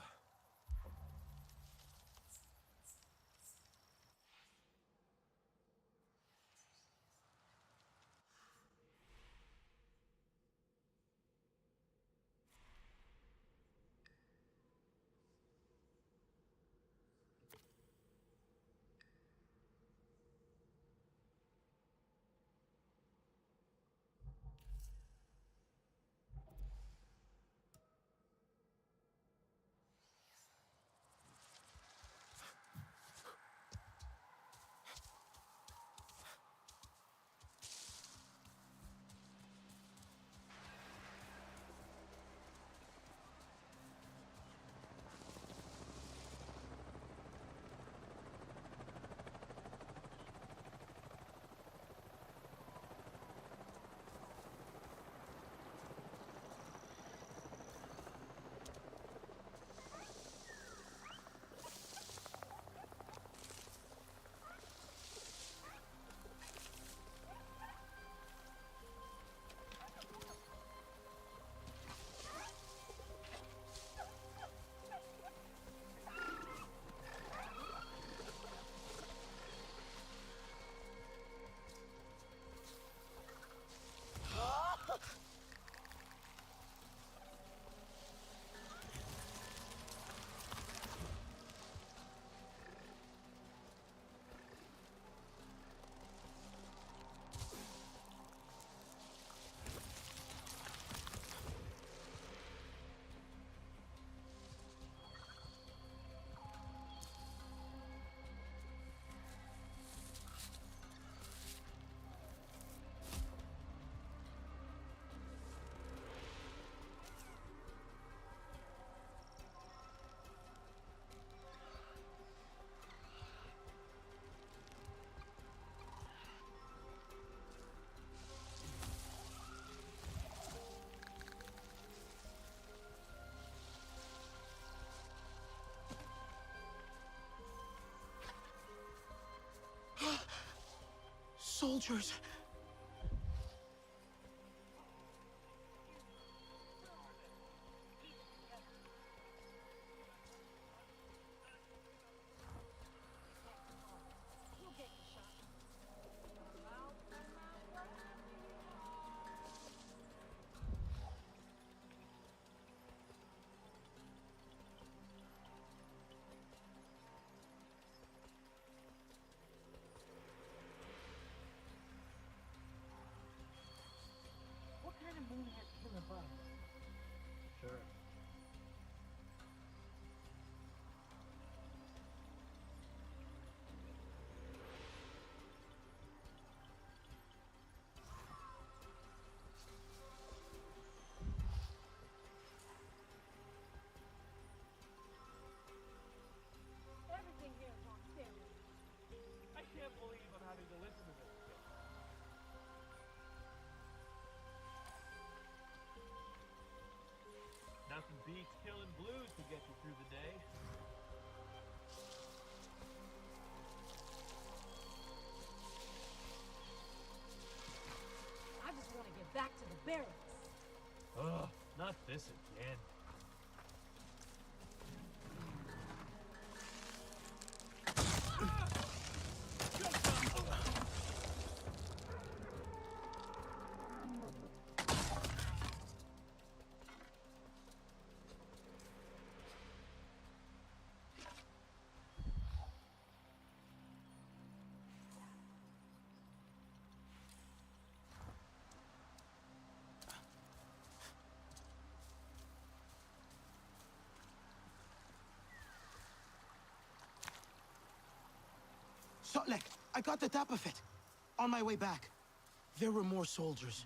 [SPEAKER 8] soldiers.
[SPEAKER 11] What kind of moon has killer bugs?
[SPEAKER 10] Sure.
[SPEAKER 11] Everything here is on steroids.
[SPEAKER 10] I can't believe I'm having to listen to this. Nothing beats killing blues to get you through the day.
[SPEAKER 13] I just want to get back to the barracks.
[SPEAKER 10] Ugh, not this again.
[SPEAKER 8] Sotlek, I got the tap of it. On my way back, there were more soldiers.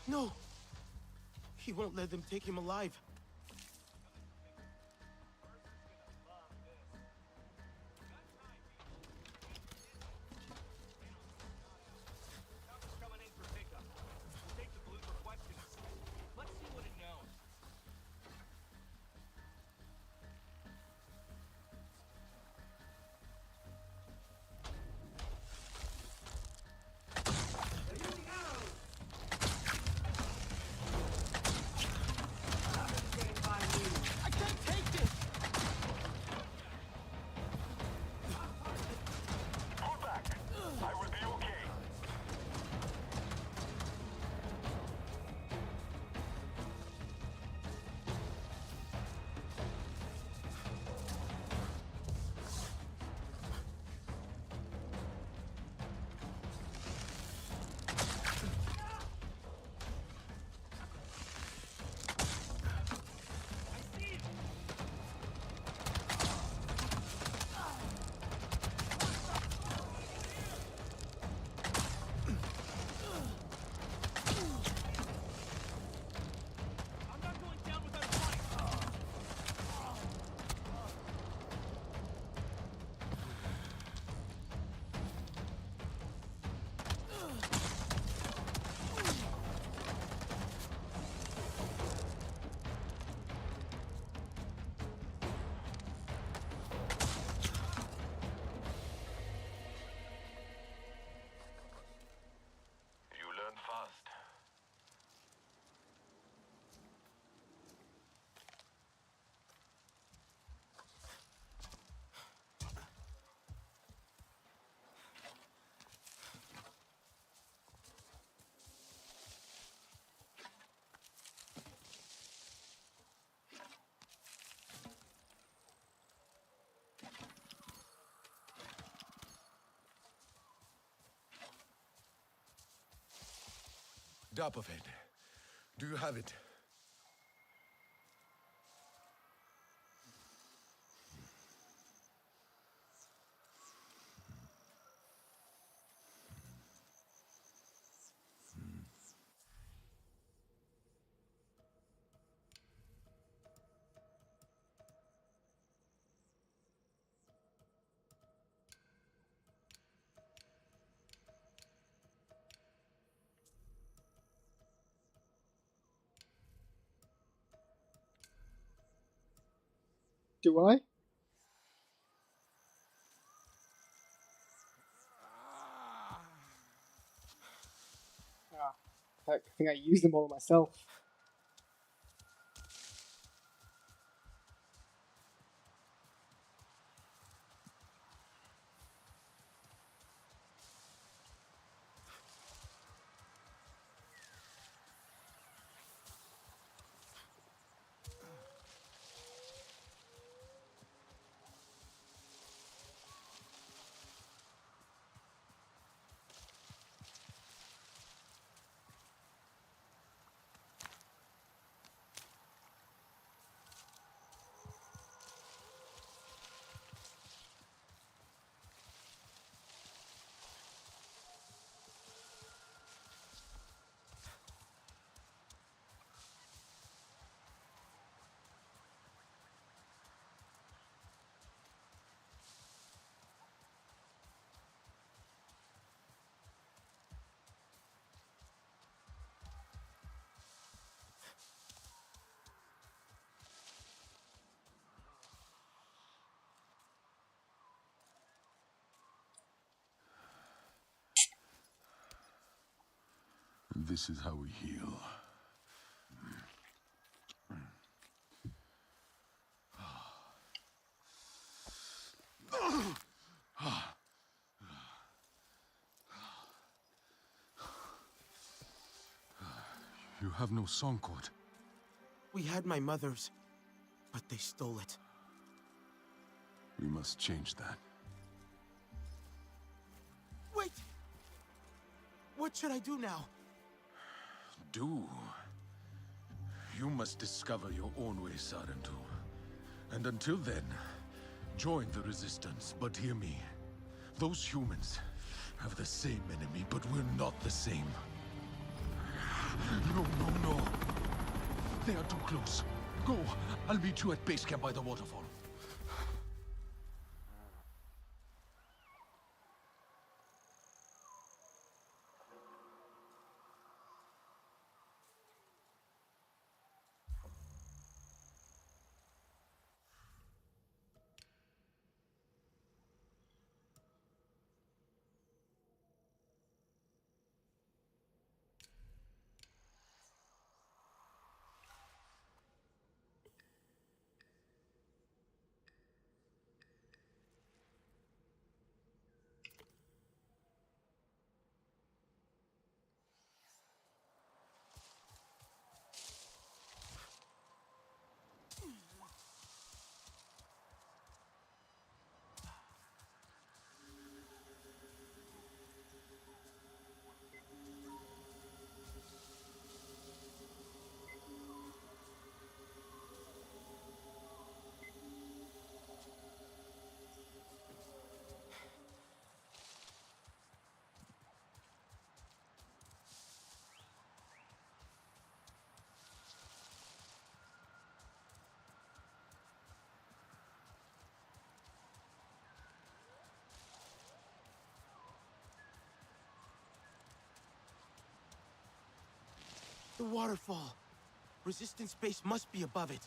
[SPEAKER 8] No! He won't let them take him alive.
[SPEAKER 10] Coming in for pickup. We'll take the blue for questions. Let's see what it knows.
[SPEAKER 9] Dapperhead, do you have it?
[SPEAKER 1] Do I? I think I used them all myself.
[SPEAKER 9] This is how we heal. You have no song cord.
[SPEAKER 8] We had my mother's, but they stole it.
[SPEAKER 9] We must change that.
[SPEAKER 8] Wait! What should I do now?
[SPEAKER 9] Do? You must discover your own way, Sarentu. And until then, join the Resistance. But hear me. Those humans have the same enemy, but we're not the same. No, no, no. They are too close. Go. I'll meet you at base camp by the waterfall.
[SPEAKER 8] The waterfall. Resistance base must be above it.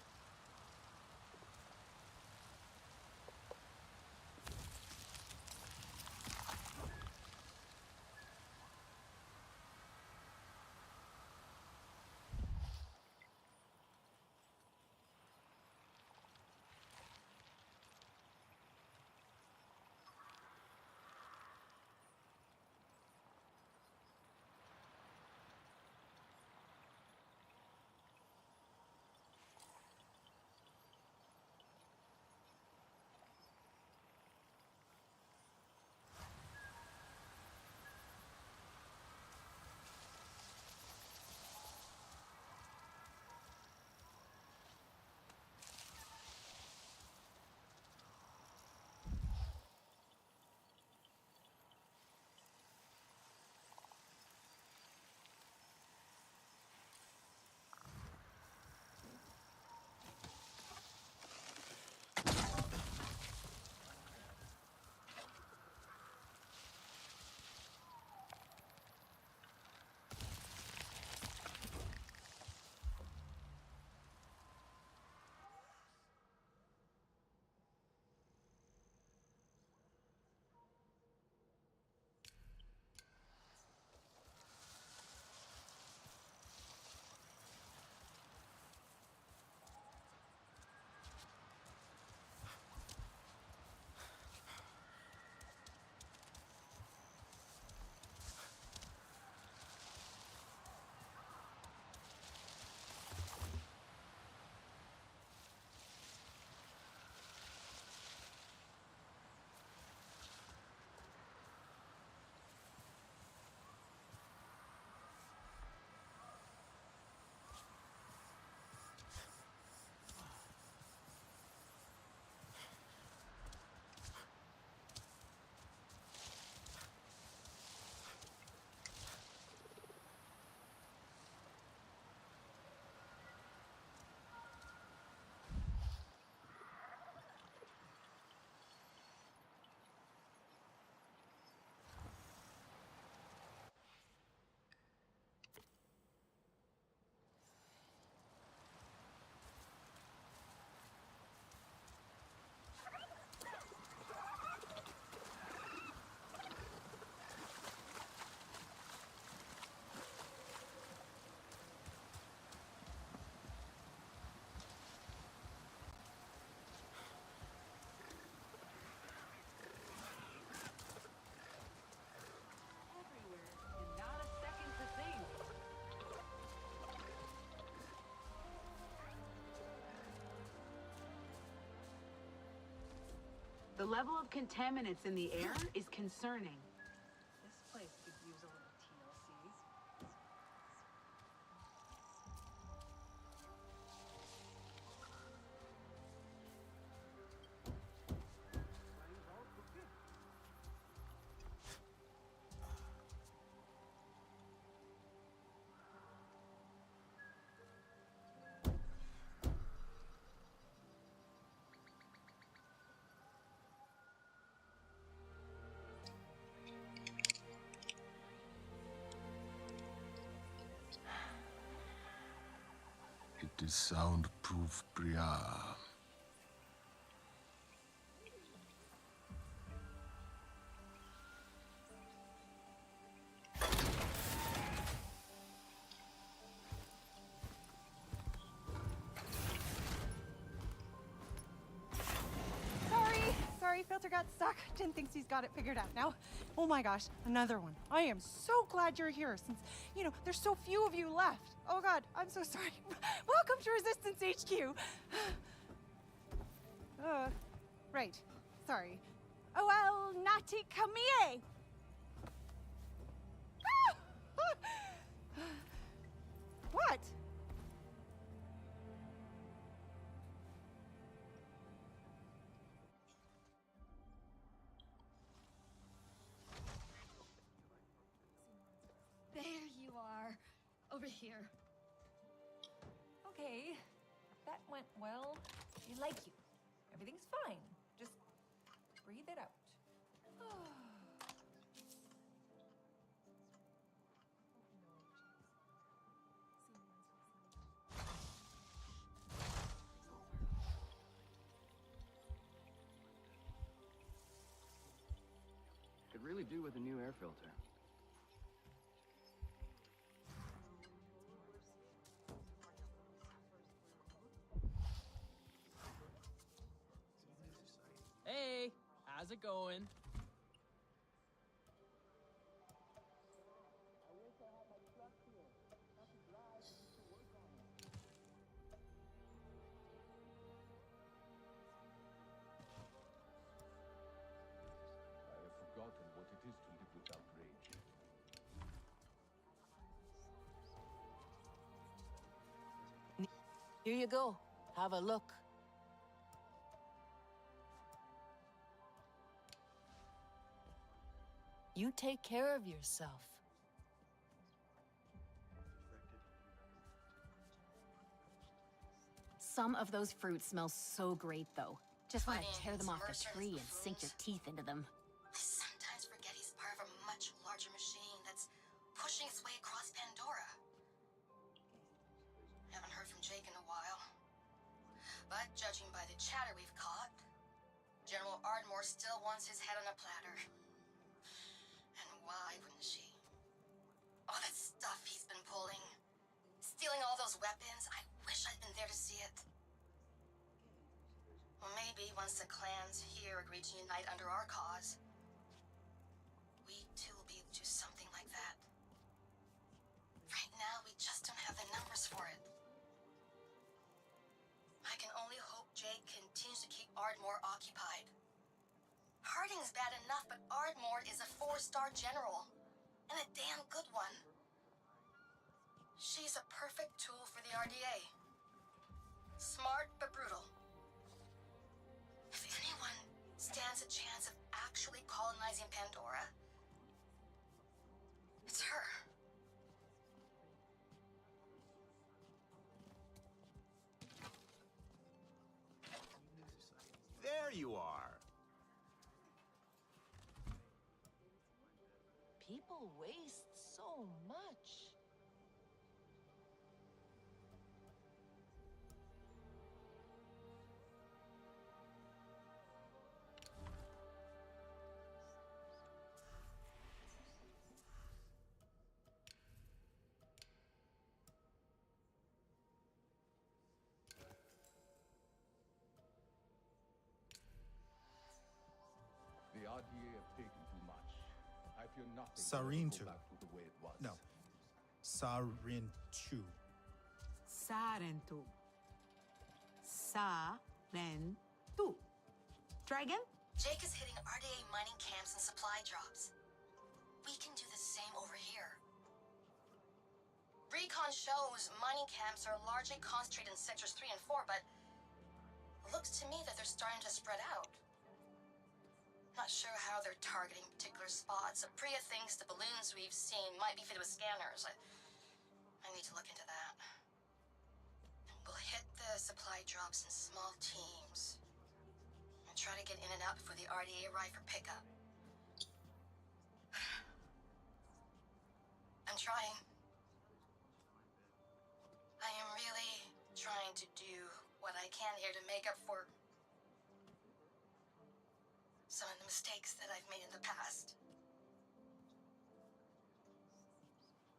[SPEAKER 15] The level of contaminants in the air is concerning. This place could use a little TLC.
[SPEAKER 9] It is soundproof, Priya.
[SPEAKER 16] Sorry, filter got stuck. Jin thinks he's got it figured out now. Oh my gosh, another one. I am so glad you're here since, you know, there's so few of you left. Oh God, I'm so sorry. Welcome to Resistance HQ. Right. Sorry. Oh, well, Nati Kamie. What?
[SPEAKER 2] There you are. Over here.
[SPEAKER 17] Okay, that went well. We like you. Everything's fine. Just breathe it out.
[SPEAKER 18] Could really do with a new air filter.
[SPEAKER 19] Hey, how's it going?
[SPEAKER 9] I have forgotten what it is to live without rage.
[SPEAKER 15] Here you go. Have a look. You take care of yourself.
[SPEAKER 20] Some of those fruits smell so great, though. Just want to tear them off the tree and sink your teeth into them.
[SPEAKER 21] I sometimes forget he's part of a much larger machine that's pushing its way across Pandora. Haven't heard from Jake in a while. But judging by the chatter we've caught, General Ardmore still wants his head on a platter. And why wouldn't she? All that stuff he's been pulling. Stealing all those weapons. I wish I'd been there to see it. Well, maybe once the clans here agree to unite under our cause, we too will be able to do something like that. Right now, we just don't have the numbers for it. I can only hope Jake continues to keep Ardmore occupied. Harding's bad enough, but Ardmore is a 4-star general. And a damn good one. She's a perfect tool for the RDA. Smart, but brutal. If anyone stands a chance of actually colonizing Pandora, it's her.
[SPEAKER 8] There you are.
[SPEAKER 15] People waste so much.
[SPEAKER 9] The RDA have taken too much. I fear nothing will
[SPEAKER 22] Sarintu.
[SPEAKER 9] go back to the way it was.
[SPEAKER 22] No. Sarintu.
[SPEAKER 15] Sarentu. Sa-ren-tu. Try again?
[SPEAKER 21] Jake is hitting RDA mining camps and supply drops. We can do the same over here. Recon shows mining camps are largely concentrated in sectors 3 and 4, but it looks to me that they're starting to spread out. Not sure how they're targeting particular spots. Priya thinks the balloons we've seen might be fitted with scanners. I need to look into that. We'll hit the supply drops in small teams and try to get in and out before the RDA arrive for pickup. I'm trying. I am really trying to do what I can here to make up for some of the mistakes that I've made in the past.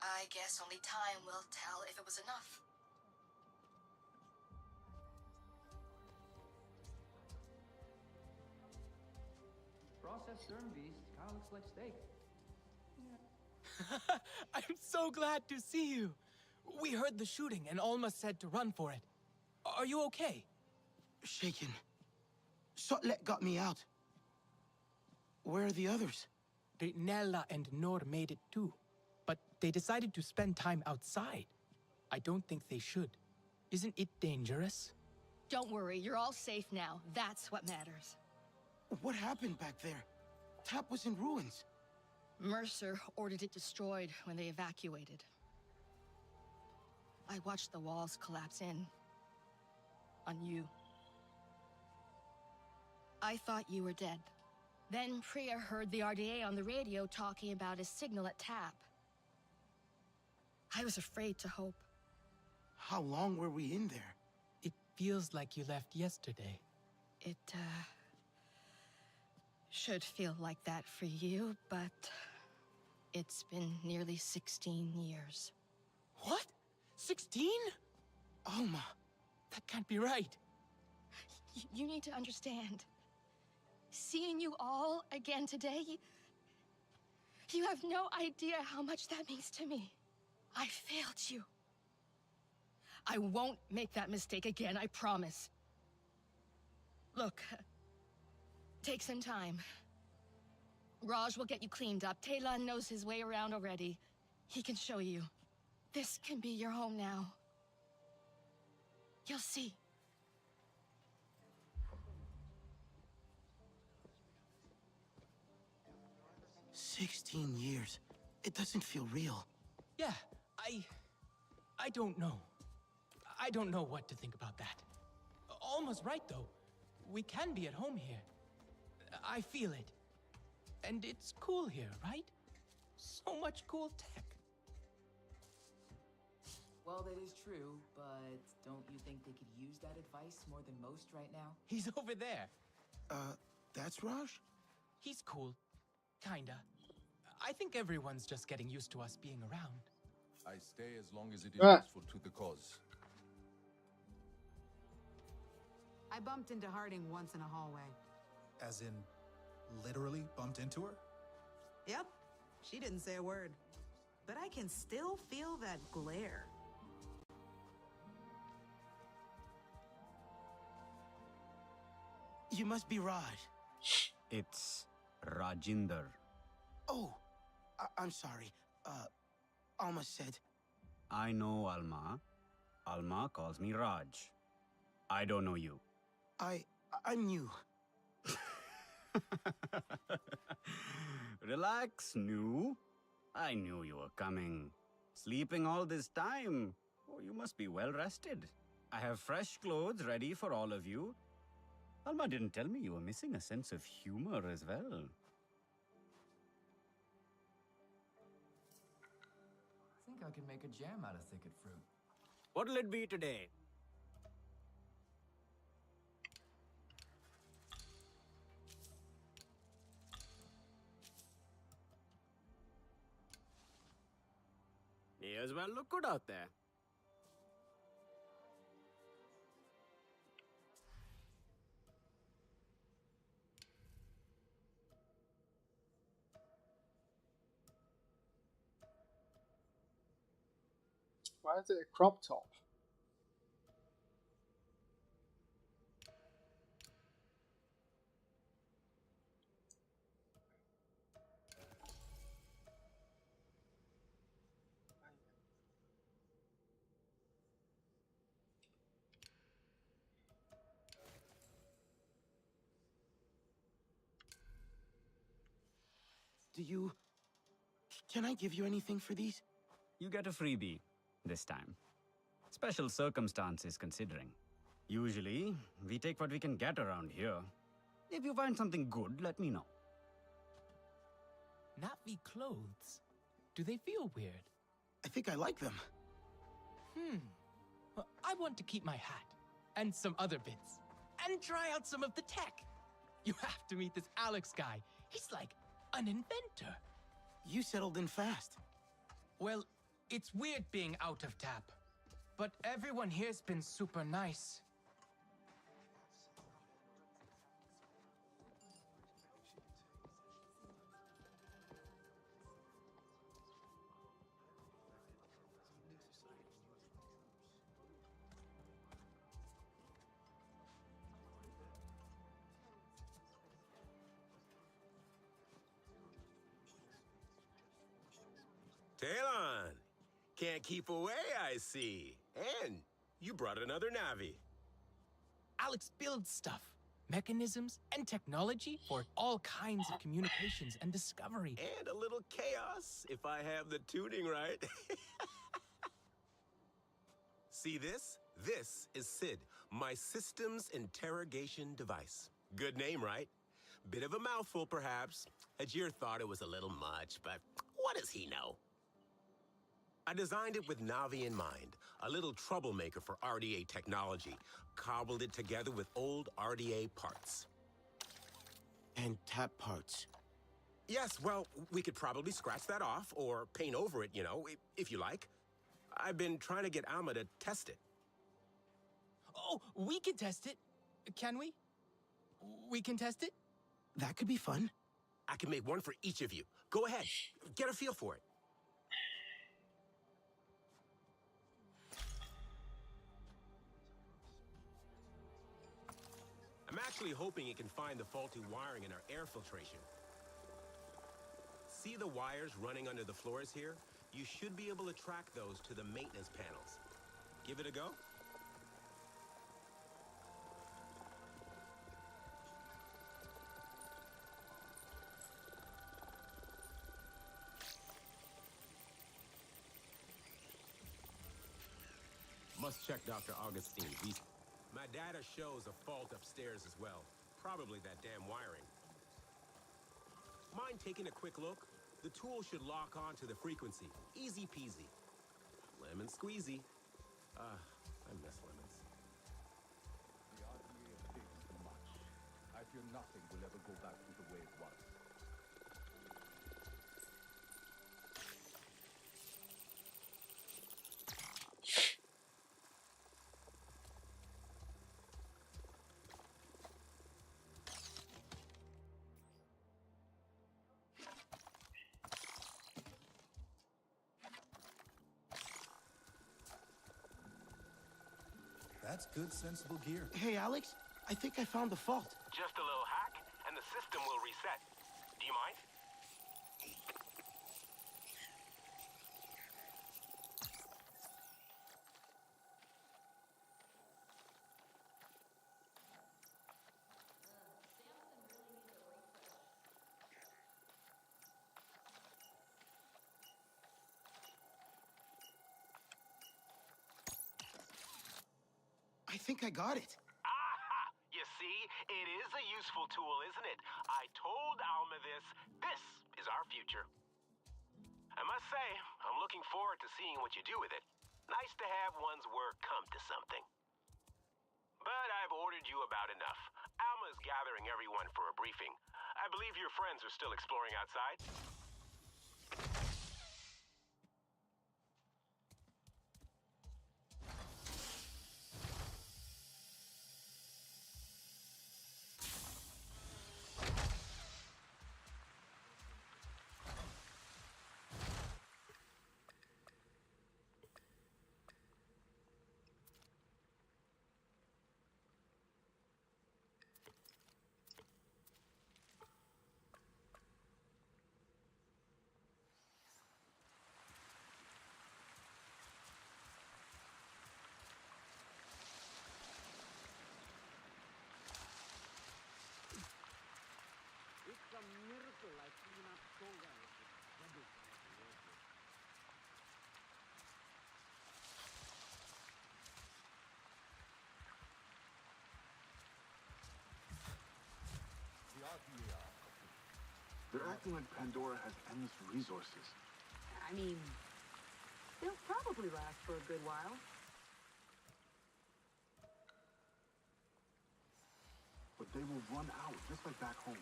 [SPEAKER 21] I guess only time will tell if it was enough.
[SPEAKER 18] Processed Stern Beast kind of looks like steak.
[SPEAKER 3] I'm so glad to see you. We heard the shooting and Alma said to run for it. Are you okay?
[SPEAKER 8] Shaken. Sotlet got me out. Where are the others?
[SPEAKER 3] Nella and Nor made it too, but they decided to spend time outside. I don't think they should. Isn't it dangerous?
[SPEAKER 2] Don't worry, you're all safe now. That's what matters.
[SPEAKER 8] What happened back there? Tap was in ruins.
[SPEAKER 2] Mercer ordered it destroyed when they evacuated. I watched the walls collapse in. On you. I thought you were dead. Then Priya heard the RDA on the radio talking about a signal at Tap. I was afraid to hope.
[SPEAKER 8] How long were we in there?
[SPEAKER 3] It feels like you left yesterday.
[SPEAKER 2] It, should feel like that for you, but it's been nearly 16 years.
[SPEAKER 3] What? 16?
[SPEAKER 8] Alma.
[SPEAKER 3] That can't be right.
[SPEAKER 2] You need to understand. Seeing you all again today, you have no idea how much that means to me. I failed you. I won't make that mistake again, I promise. Look, take some time. Raj will get you cleaned up. Talon knows his way around already. He can show you. This can be your home now. You'll see.
[SPEAKER 8] "16 years. It doesn't feel real."
[SPEAKER 3] Yeah, I don't know. I don't know what to think about that. Alma's right, though. We can be at home here. I feel it. And it's cool here, right? So much cool tech.
[SPEAKER 7] Well, that is true, but don't you think they could use that advice more than most right now?
[SPEAKER 3] He's over there.
[SPEAKER 8] That's Raj?
[SPEAKER 3] He's cool. Kinda. I think everyone's just getting used to us being around.
[SPEAKER 9] I stay as long as it is useful to the cause.
[SPEAKER 15] I bumped into Harding once in a hallway.
[SPEAKER 10] As in, literally bumped into her?
[SPEAKER 15] Yep. She didn't say a word. But I can still feel that glare.
[SPEAKER 8] You must be Raj.
[SPEAKER 22] It's Rajinder.
[SPEAKER 8] Oh, I'm sorry. Alma said.
[SPEAKER 22] I know Alma. Alma calls me Raj. I don't know you.
[SPEAKER 8] I'm new.
[SPEAKER 22] Relax, new. I knew you were coming. Sleeping all this time. Oh, you must be well rested. I have fresh clothes ready for all of you. Alma didn't tell me you were missing a sense of humor as well.
[SPEAKER 18] I think I can make a jam out of thicket fruit.
[SPEAKER 22] What'll it be today? May as well look good out there.
[SPEAKER 1] Why is it a crop top?
[SPEAKER 8] Can I give you anything for these?
[SPEAKER 22] You get a freebie this time. Special circumstances considering. Usually, we take what we can get around here. If you find something good, let me know.
[SPEAKER 3] Navi clothes. Do they feel weird?
[SPEAKER 8] I think I like them.
[SPEAKER 3] Well, I want to keep my hat. And some other bits. And try out some of the tech. You have to meet this Alex guy. He's like an inventor.
[SPEAKER 8] You settled in fast.
[SPEAKER 3] Well, it's weird being out of tap. But everyone here's been super nice.
[SPEAKER 5] Talon! Can't keep away, I see. And you brought another Navi.
[SPEAKER 3] Alex builds stuff. Mechanisms and technology for all kinds of communications and discovery.
[SPEAKER 5] And a little chaos, if I have the tuning right. See this? This is SID, my systems interrogation device. Good name, right? Bit of a mouthful, perhaps. Ajir thought it was a little much, but what does he know? I designed it with Navi in mind, a little troublemaker for RDA technology. Cobbled it together with old RDA parts.
[SPEAKER 8] And tap parts.
[SPEAKER 5] Yes, well, we could probably scratch that off or paint over it, you know, if you like. I've been trying to get Alma to test it.
[SPEAKER 3] Oh, we can test it. Can we? We can test it?
[SPEAKER 8] That could be fun.
[SPEAKER 5] I can make one for each of you. Go ahead, get a feel for it. I'm actually hoping it can find the faulty wiring in our air filtration. See the wires running under the floors here? You should be able to track those to the maintenance panels. Give it a go. Must check Dr. Augustine. My data shows a fault upstairs as well. Probably that damn wiring. Mind taking a quick look? The tool should lock on to the frequency. Easy peasy. Lemon squeezy. I miss lemons.
[SPEAKER 10] The RDA fixed much. I fear nothing will ever go back to the way it was.
[SPEAKER 6] That's good, sensible gear.
[SPEAKER 8] Hey, Alex, I think I found the fault.
[SPEAKER 5] Just a little hack, and the system will reset. Do you mind?
[SPEAKER 8] I think I got it.
[SPEAKER 5] Aha! You see, it is a useful tool, isn't it? I told Alma this. This is our future. I must say, I'm looking forward to seeing what you do with it. Nice to have one's work come to something. But I've ordered you about enough. Alma's gathering everyone for a briefing. I believe your friends are still exploring outside.
[SPEAKER 23] It's a miracle I clean up
[SPEAKER 10] They're acting like Pandora has endless resources.
[SPEAKER 15] I mean, they'll probably last for a good while.
[SPEAKER 10] But they will run out, just like back home.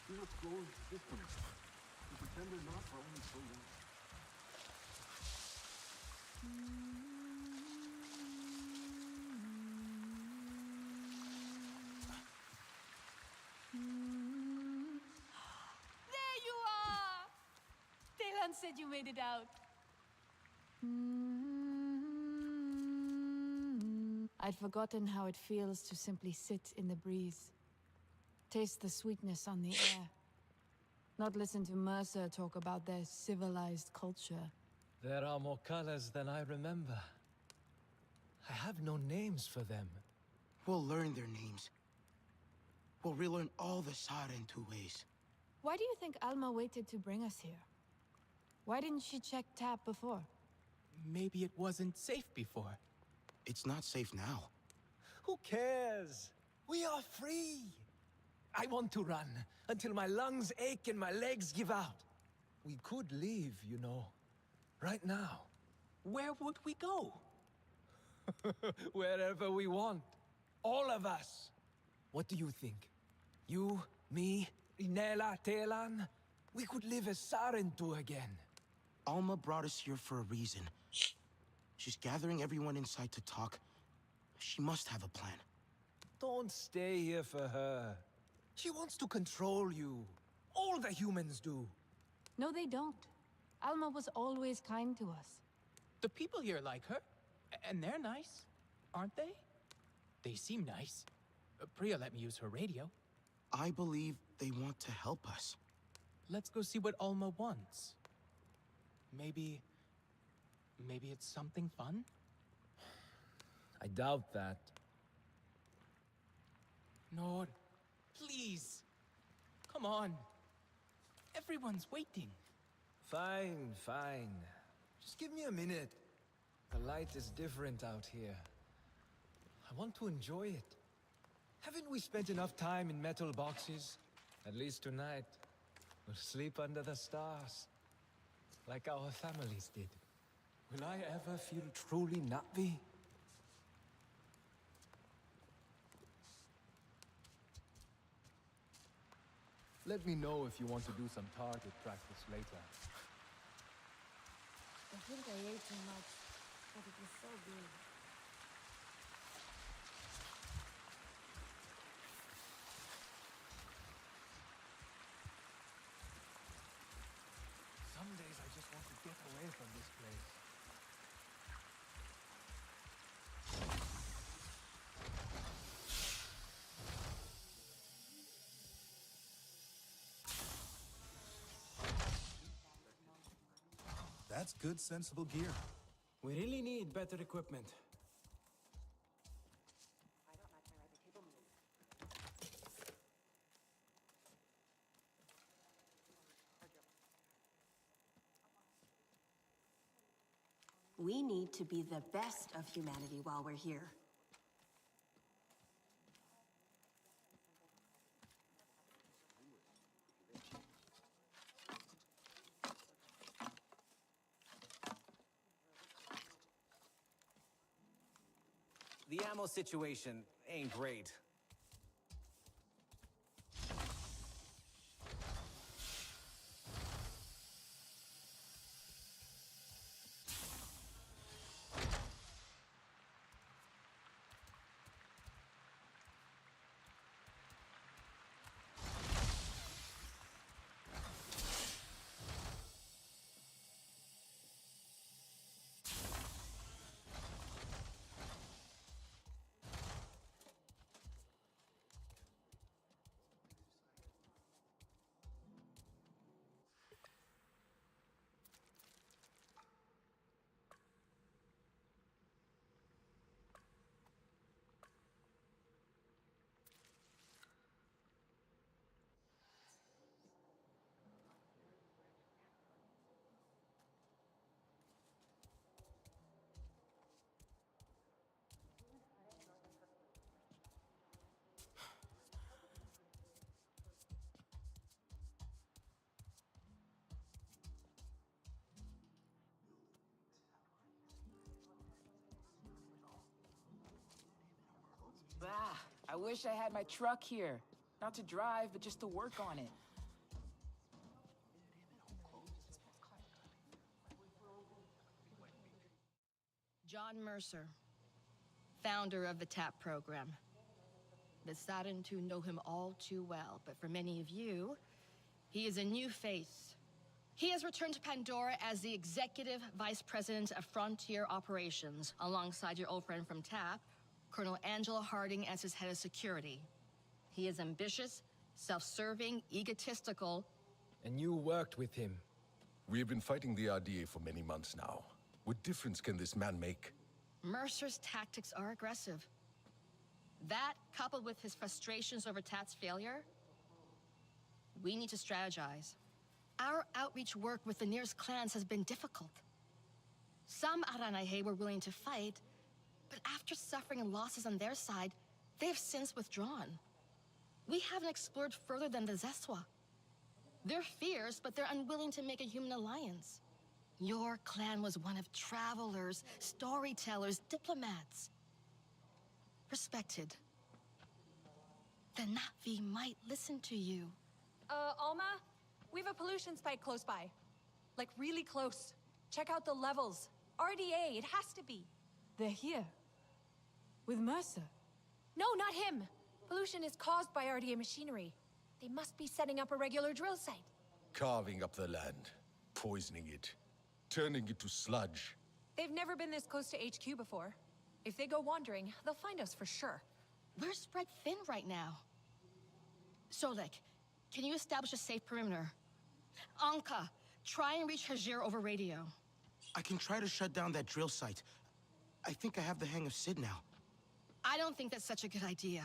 [SPEAKER 10] These are closed systems. We pretend they're not for only so long.
[SPEAKER 20] There you are! Taelan said you made it out.
[SPEAKER 6] I'd forgotten how it feels to simply sit in the breeze. Taste the sweetness on the air. Not listen to Mercer talk about their civilized culture.
[SPEAKER 14] There are more colors than I remember. I have no names for them.
[SPEAKER 8] We'll learn their names. We'll relearn all the Sarentu ways.
[SPEAKER 6] Why do you think Alma waited to bring us here? Why didn't she check TAP before?
[SPEAKER 3] Maybe it wasn't safe before.
[SPEAKER 8] It's not safe now.
[SPEAKER 14] Who cares? We are free. I want to run until my lungs ache and my legs give out. We could leave, you know, right now.
[SPEAKER 3] Where would we go?
[SPEAKER 14] Wherever we want. All of us. What do you think? You, me, Inela, Taelan? We could live as Sarentu again.
[SPEAKER 8] Alma brought us here for a reason. She's gathering everyone inside to talk. She must have a plan.
[SPEAKER 14] Don't stay here for her. She wants to control you. All the humans do.
[SPEAKER 6] No, they don't. Alma was always kind to us.
[SPEAKER 3] The people here like her, and they're nice, aren't they? They seem nice. Priya let me use her radio.
[SPEAKER 8] I believe they want to help us.
[SPEAKER 3] Let's go see what Alma wants. Maybe it's something fun?
[SPEAKER 14] I doubt that.
[SPEAKER 3] Nord, please. Come on. Everyone's waiting.
[SPEAKER 14] Fine, fine. Just give me a minute. The light is different out here. I want to enjoy it. Haven't we spent enough time in metal boxes? At least tonight. We'll sleep under the stars. Like our families did. Will I ever feel truly Na'vi? Let me know if you want to do some target practice later.
[SPEAKER 6] I think I ate too much, but it was so good.
[SPEAKER 14] Some days I just want to get away from this place.
[SPEAKER 23] That's good, sensible gear.
[SPEAKER 14] We really need better equipment.
[SPEAKER 24] We need to be the best of humanity while we're here.
[SPEAKER 25] The ammo situation ain't great.
[SPEAKER 7] wish I had my truck here. Not to drive, but just to work on it.
[SPEAKER 2] John Mercer, founder of the TAP program. The saddened to know him all too well, but for many of you, he is a new face. He has returned to Pandora as the Executive Vice President of Frontier Operations, alongside your old friend from TAP, Colonel Angela Harding, as his head of security. He is ambitious, self-serving, egotistical.
[SPEAKER 14] And you worked with him.
[SPEAKER 9] We have been fighting the RDA for many months now. What difference can this man make?
[SPEAKER 2] Mercer's tactics are aggressive. That, coupled with his frustrations over TAT's failure, we need to strategize. Our outreach work with the nearest clans has been difficult. Some Aranahe were willing to fight, but after suffering losses on their side, they have since withdrawn. We haven't explored further than the Zeswa. They're fierce, but they're unwilling to make a human alliance. Your clan was one of travelers, storytellers, diplomats. Respected. The Na'vi might listen to you.
[SPEAKER 17] Alma? We have a pollution spike close by. Like, really close. Check out the levels. RDA, it has to be.
[SPEAKER 6] They're here. With Mercer.
[SPEAKER 17] No, not him. Pollution is caused by RDA machinery. They must be setting up a regular drill site.
[SPEAKER 9] Carving up the land, poisoning it, turning it to sludge.
[SPEAKER 17] They've never been this close to HQ before. If they go wandering, they'll find us for sure.
[SPEAKER 2] We're spread thin right now. Solek, can you establish a safe perimeter? Anka, try and reach Hajir over radio.
[SPEAKER 8] I can try to shut down that drill site. I think I have the hang of Sid now.
[SPEAKER 2] I don't think that's such a good idea.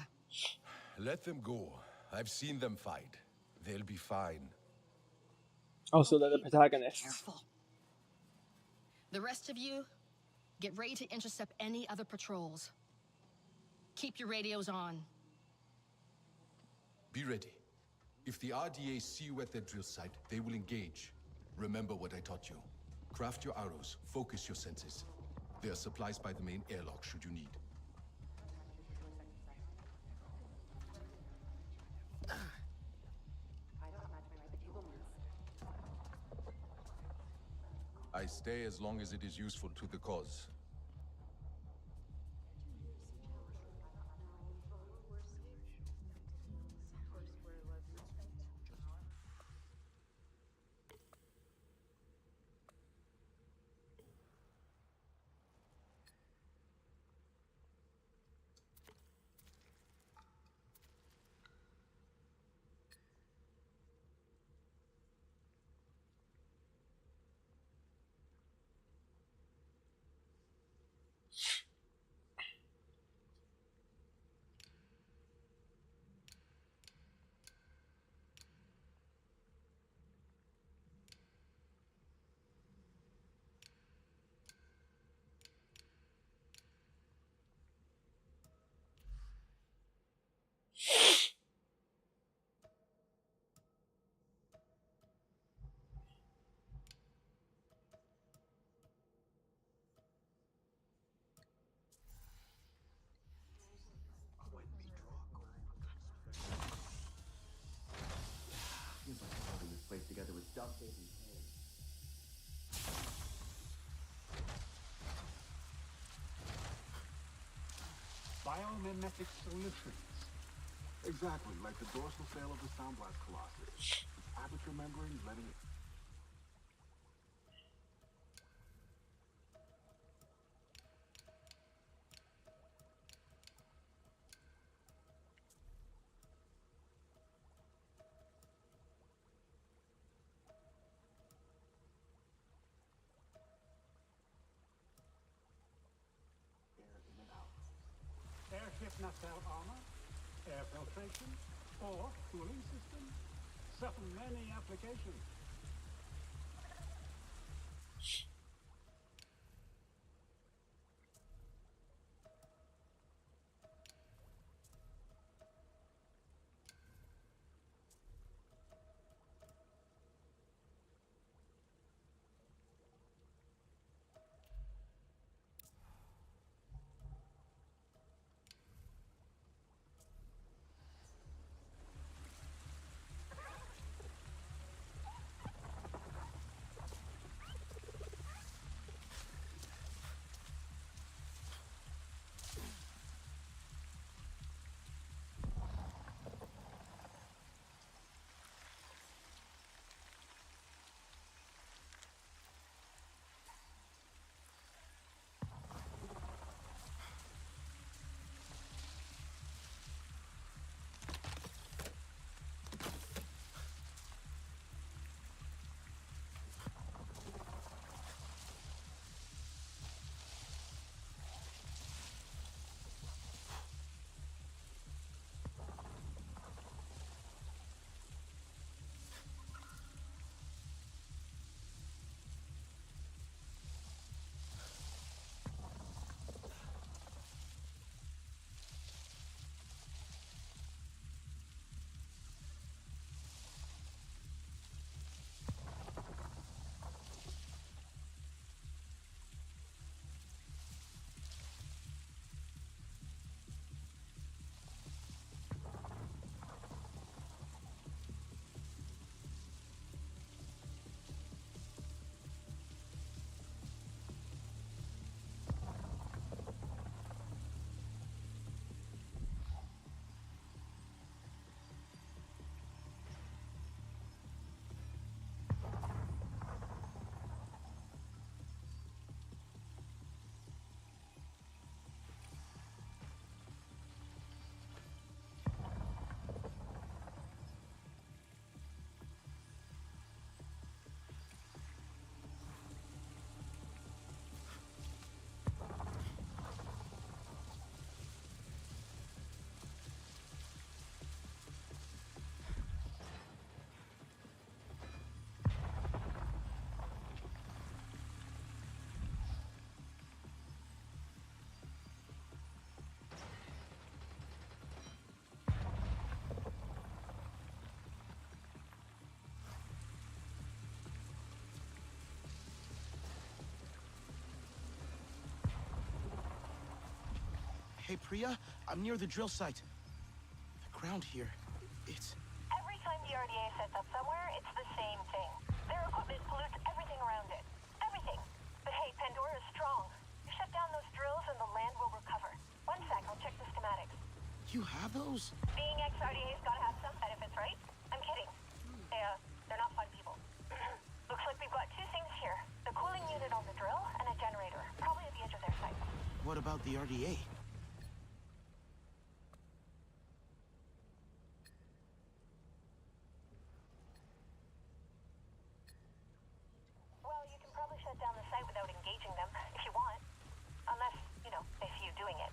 [SPEAKER 9] Let them go. I've seen them fight. They'll be fine.
[SPEAKER 1] Also, they're the protagonists.
[SPEAKER 2] Careful. The rest of you, get ready to intercept any other patrols. Keep your radios on.
[SPEAKER 4] Be ready. If the RDA see you at their drill site, they will engage. Remember what I taught you. Craft your arrows, focus your senses. There are supplies by the main airlock should you need. I stay as long as it is useful to the cause.
[SPEAKER 18] Together with duct tape and tape.
[SPEAKER 10] Biomimetic solutions. Exactly, like the dorsal sail of the Sound Blast Colossus. Aperture membrane letting it... Airship nacelle armor, air filtration, or cooling system. Suffer many applications.
[SPEAKER 8] Hey, Priya, I'm near the drill site. The ground here, it's...
[SPEAKER 11] Every time the RDA sets up somewhere, it's the same thing. Their equipment pollutes everything around it. Everything. But hey, Pandora is strong. You shut down those drills and the land will recover. One sec, I'll check the schematics.
[SPEAKER 8] You have those?
[SPEAKER 11] Being ex-RDA's gotta have some benefits, right? I'm kidding. They're not fun people. Looks like we've got two things here. The cooling unit on the drill and a generator. Probably at the edge of their site.
[SPEAKER 8] What about the RDA?
[SPEAKER 11] Well, you can probably shut down the site without engaging them, if you want. Unless, you know, they see you doing it.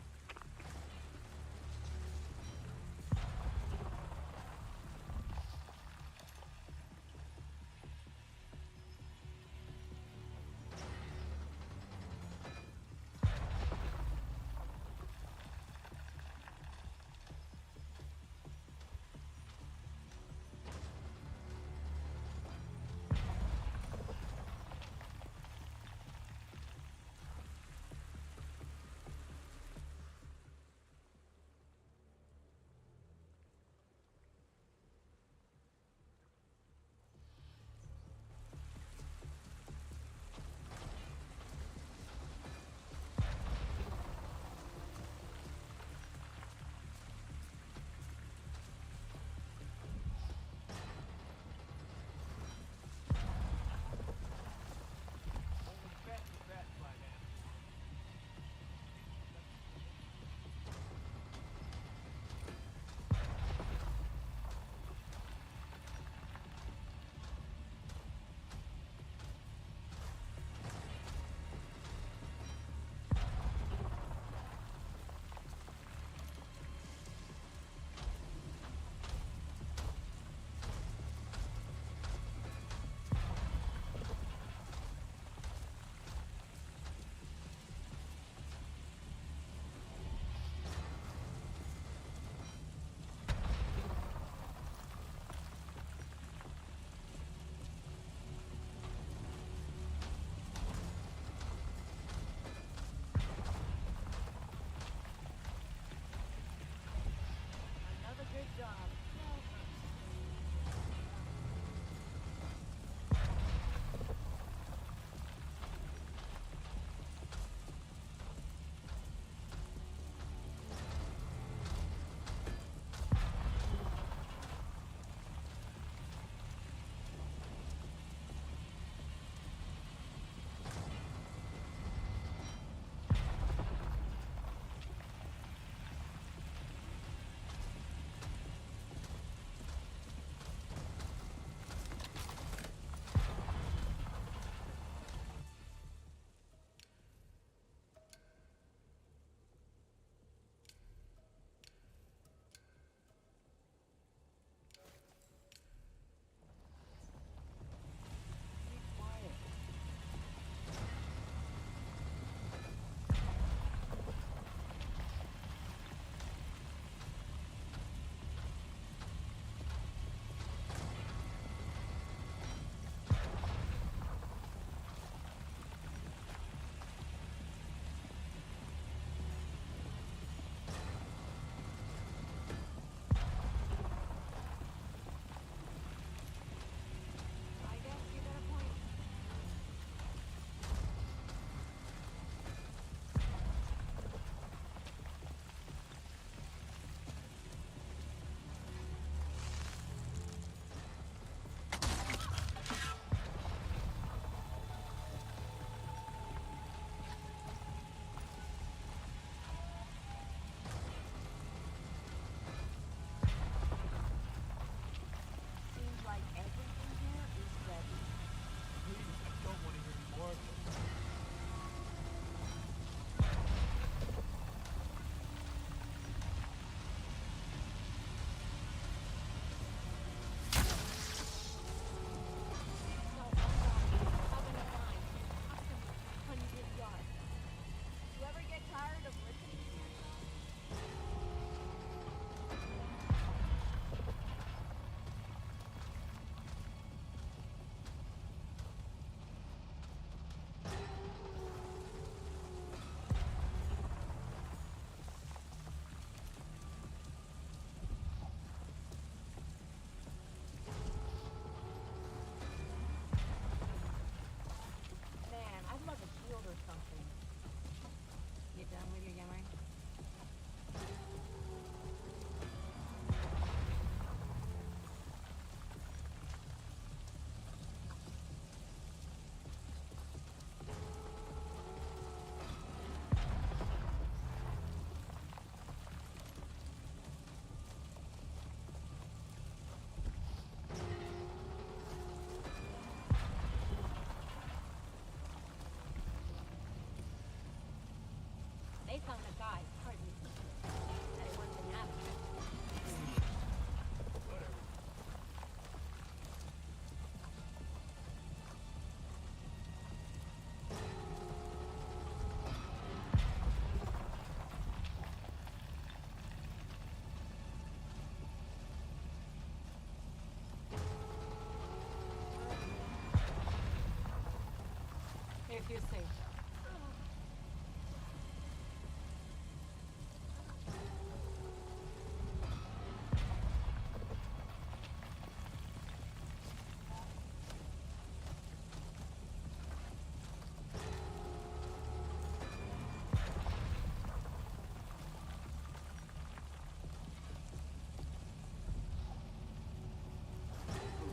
[SPEAKER 17] Here safe.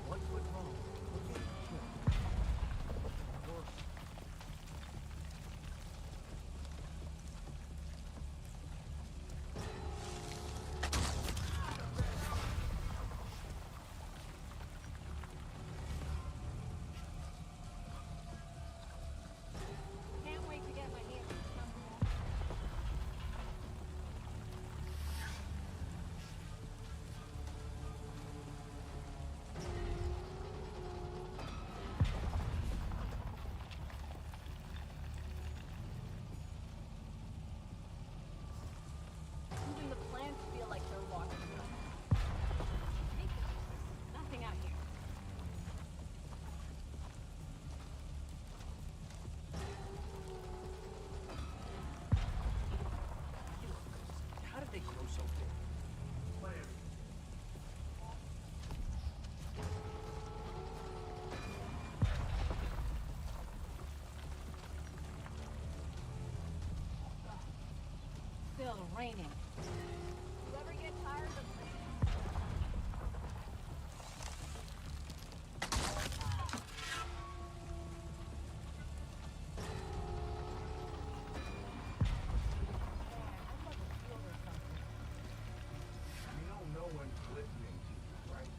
[SPEAKER 10] One foot wrong.
[SPEAKER 17] Can't wait to get my hands on some. Even the plants feel like they're walking around. Nothing out here.
[SPEAKER 10] How did they grow so big? Whatever.
[SPEAKER 17] Still raining. You ever get tired of
[SPEAKER 10] You know no one's listening to you, right?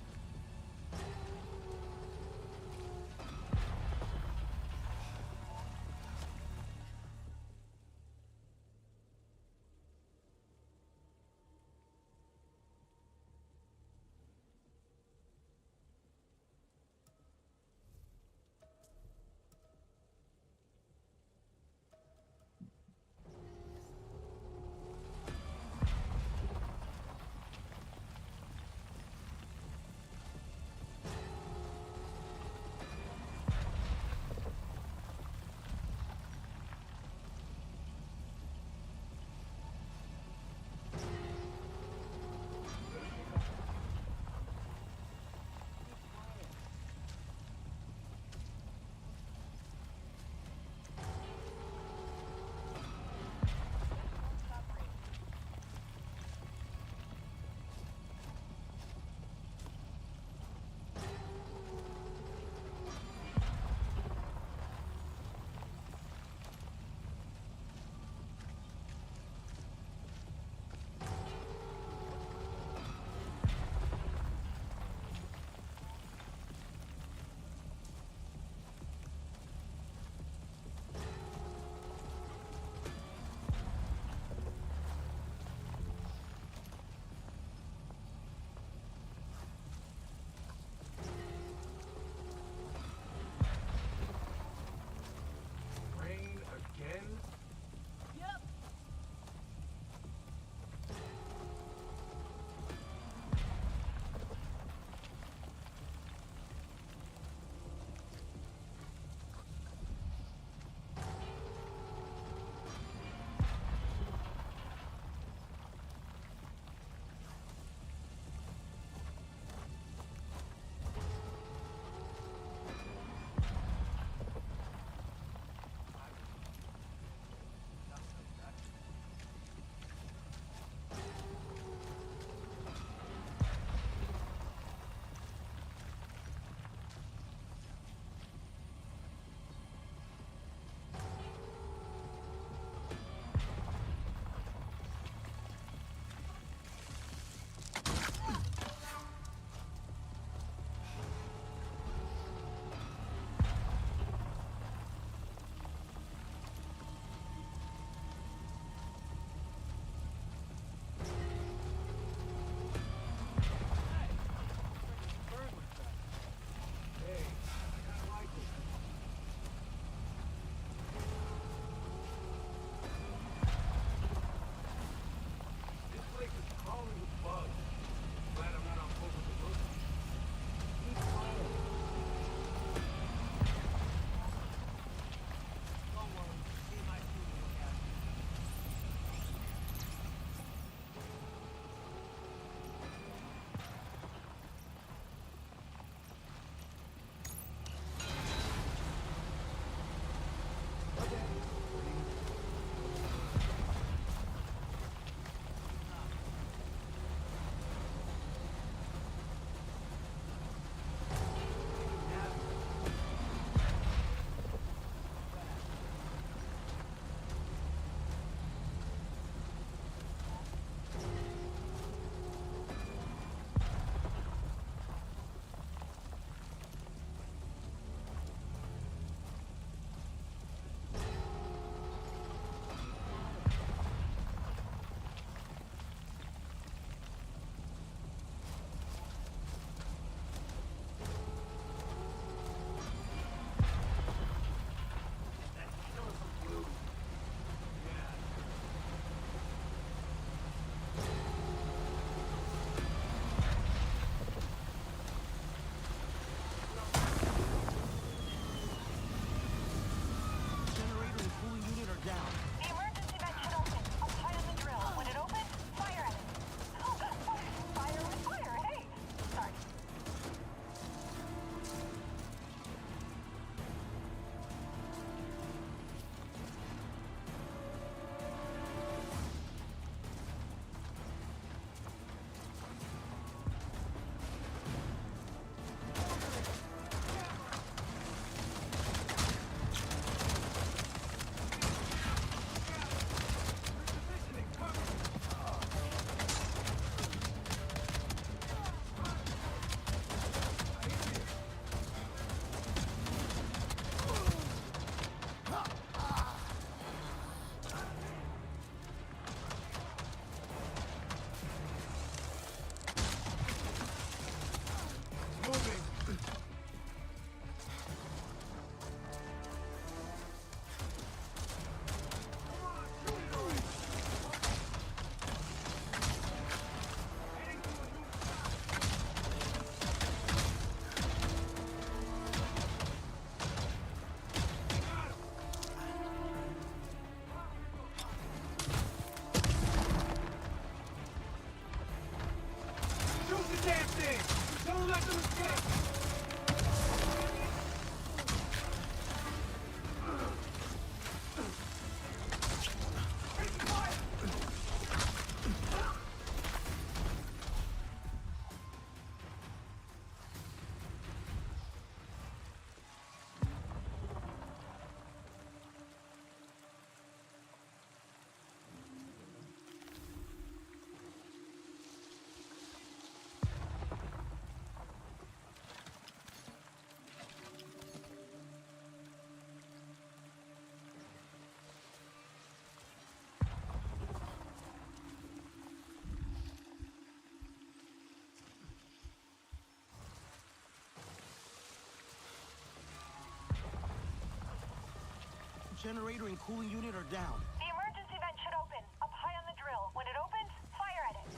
[SPEAKER 8] generator and cooling unit are down.
[SPEAKER 11] The emergency vent should open, up high on the drill. When it opens, fire at it.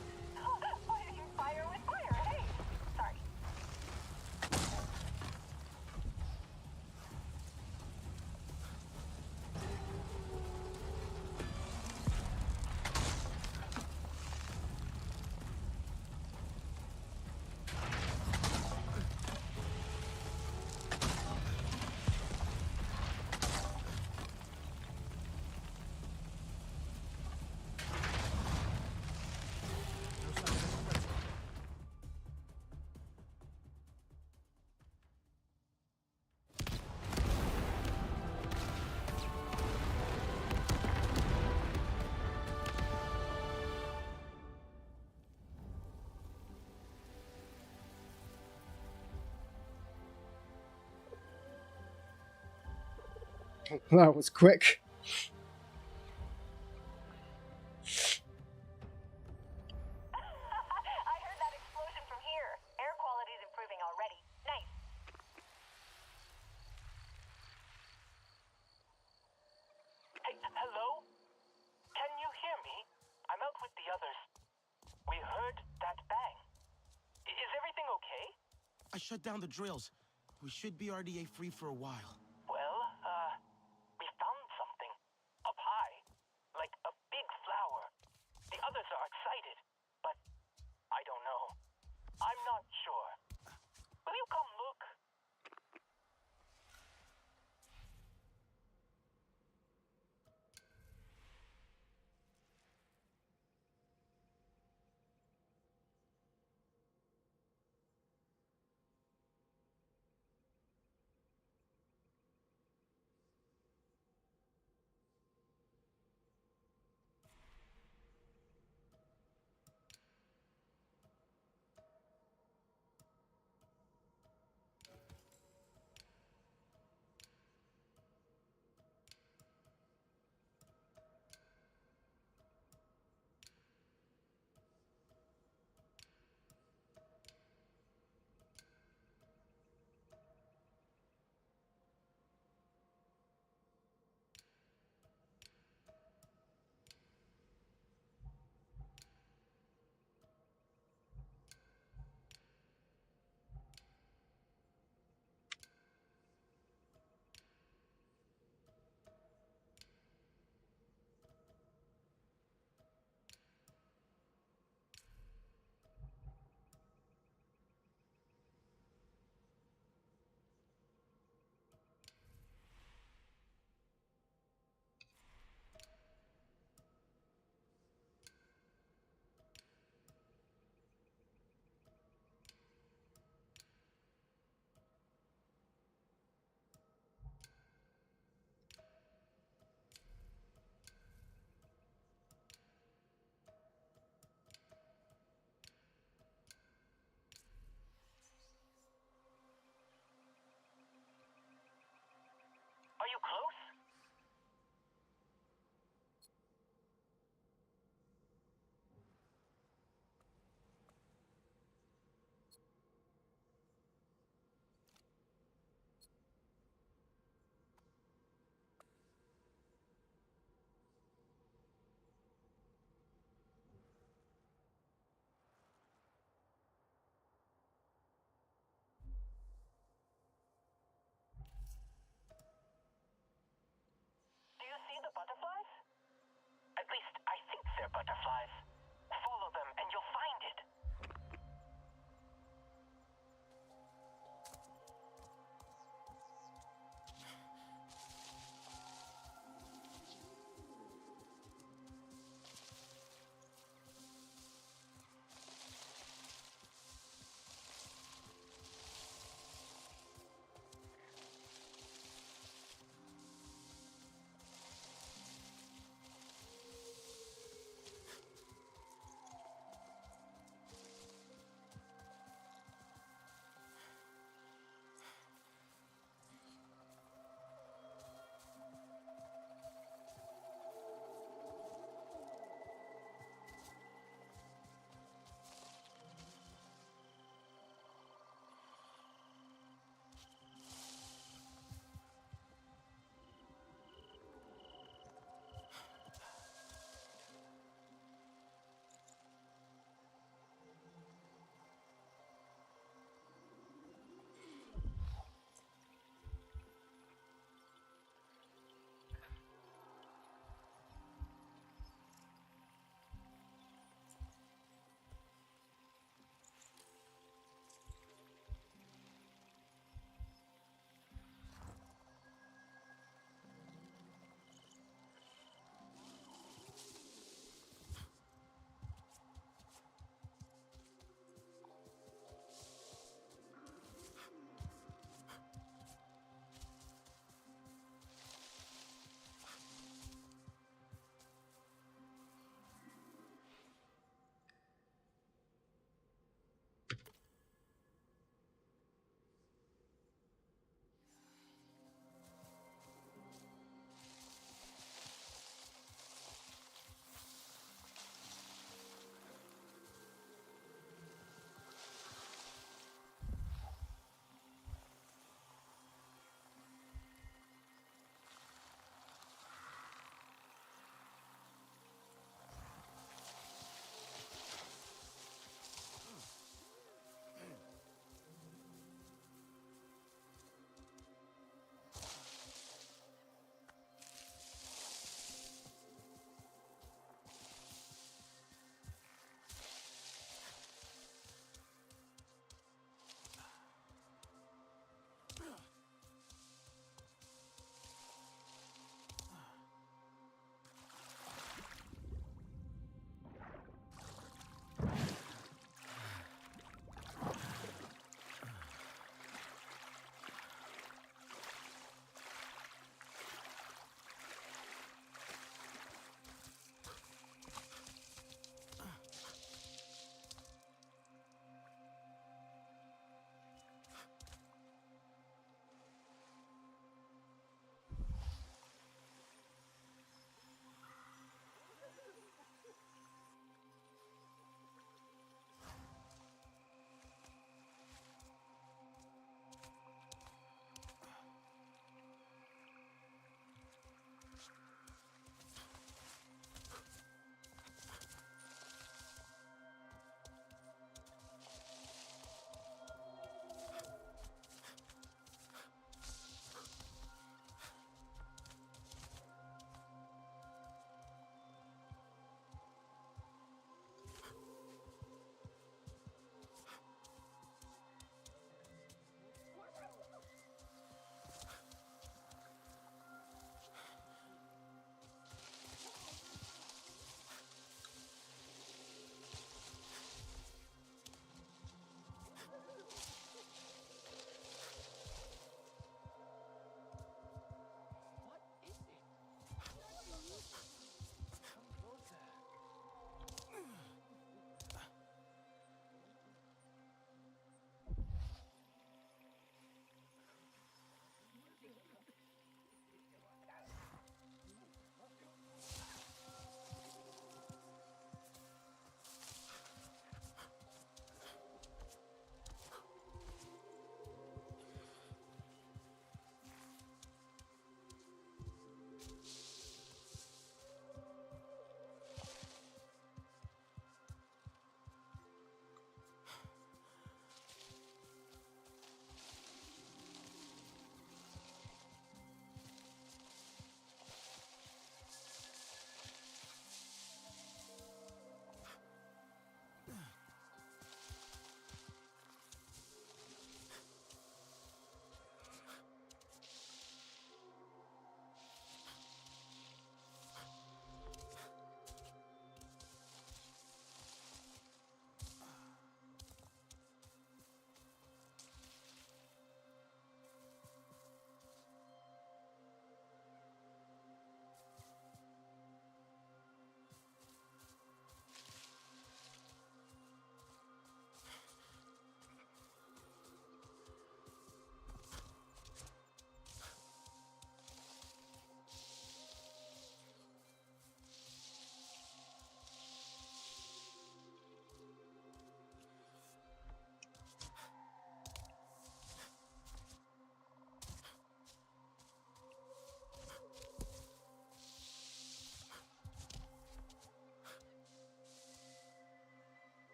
[SPEAKER 11] Why did you fire with fire? Hey! Sorry.
[SPEAKER 1] That was quick.
[SPEAKER 11] I heard that explosion from here. Air quality's improving already. Nice.
[SPEAKER 5] Hey, hello? Can you hear me? I'm out with the others. We heard that bang. Is everything okay?
[SPEAKER 8] I shut down the drills. We should be RDA free for a while.
[SPEAKER 5] Well, we found something. Up high. Like a big flower. The others are excited, but I don't know. I'm not sure. Will you come look?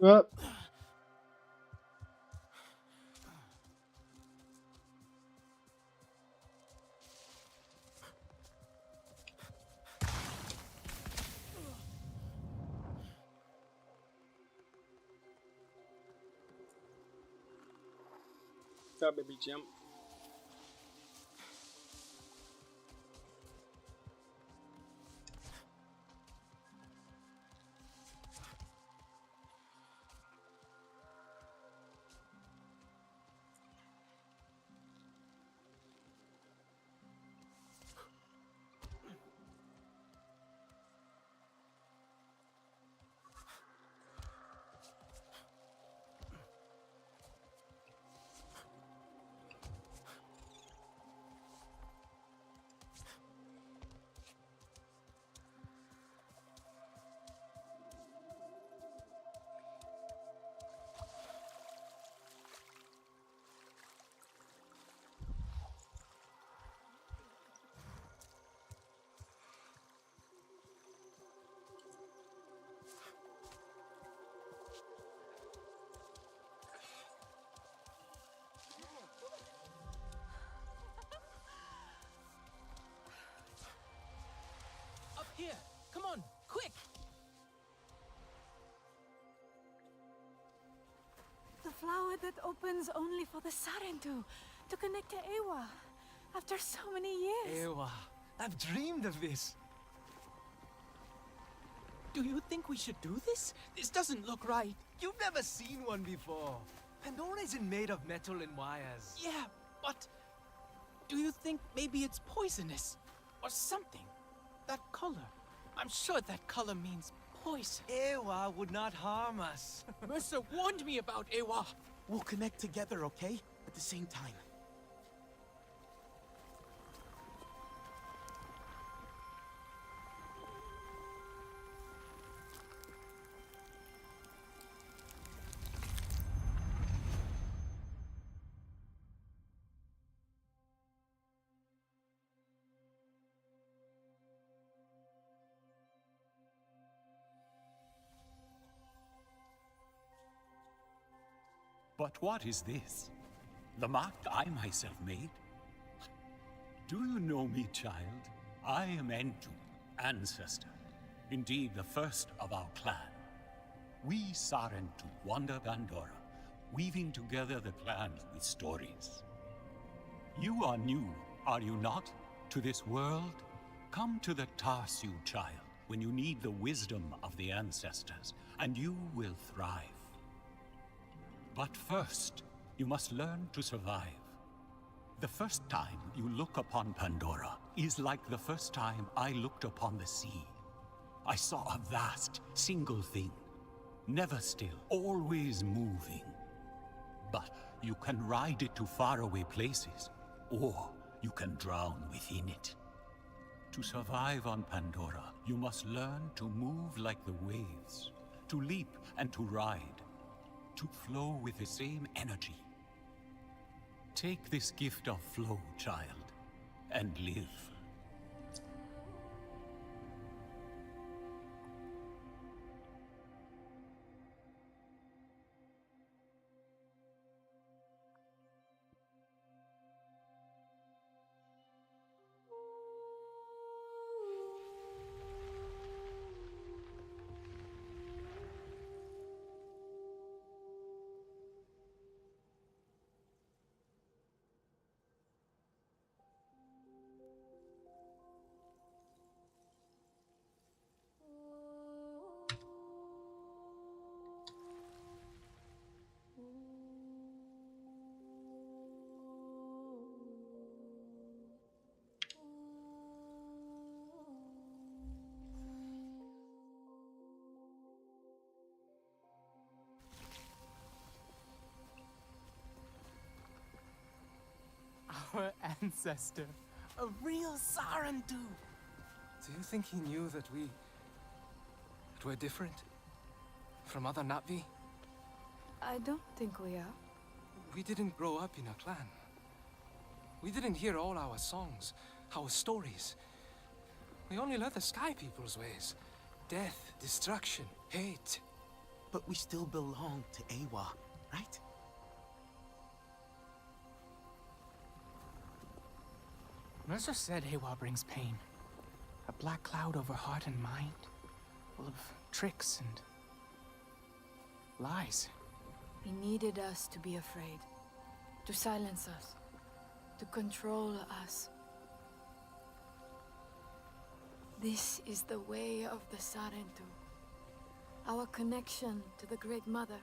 [SPEAKER 1] Well, that made me jump.
[SPEAKER 3] Up here! Come on, quick!
[SPEAKER 6] The flower that opens only for the Sarentu to connect to Ewa after so many years.
[SPEAKER 3] Ewa, I've dreamed of this. Do you think we should do this? This doesn't look right.
[SPEAKER 14] You've never seen one before. Pandora isn't made of metal and wires.
[SPEAKER 3] Yeah, but do you think maybe it's poisonous? Or something? That color. I'm sure that color means poison.
[SPEAKER 14] Ewa would not harm us.
[SPEAKER 3] Mercer warned me about Ewa.
[SPEAKER 8] We'll connect together, okay? At the same time.
[SPEAKER 12] But what is this? The mark I myself made? Do you know me, child? I am Entu, ancestor. Indeed, the first of our clan. We Sarentu wander Pandora, weaving together the clans with stories. You are new, are you not, to this world? Come to the Tarsu, child, when you need the wisdom of the ancestors, and you will thrive. But first, you must learn to survive. The first time you look upon Pandora is like the first time I looked upon the sea. I saw a vast, single thing, never still, always moving. But you can ride it to faraway places, or you can drown within it. To survive on Pandora, you must learn to move like the waves, to leap and to ride, to flow with the same energy. Take this gift of flow, child, and live.
[SPEAKER 3] Our ancestor, a real Sarentu.
[SPEAKER 14] Do you think he knew that we're different? From other Na'vi?
[SPEAKER 6] I don't think we are.
[SPEAKER 14] We didn't grow up in a clan. We didn't hear all our songs, our stories. We only learned the Sky People's ways. Death, destruction, hate.
[SPEAKER 8] But we still belong to Awa, right?
[SPEAKER 3] Mercer said Awa brings pain. A black cloud over heart and mind, full of tricks and lies.
[SPEAKER 6] He needed us to be afraid, to silence us, to control us. This is the way of the Sarentu, our connection to the Great Mother.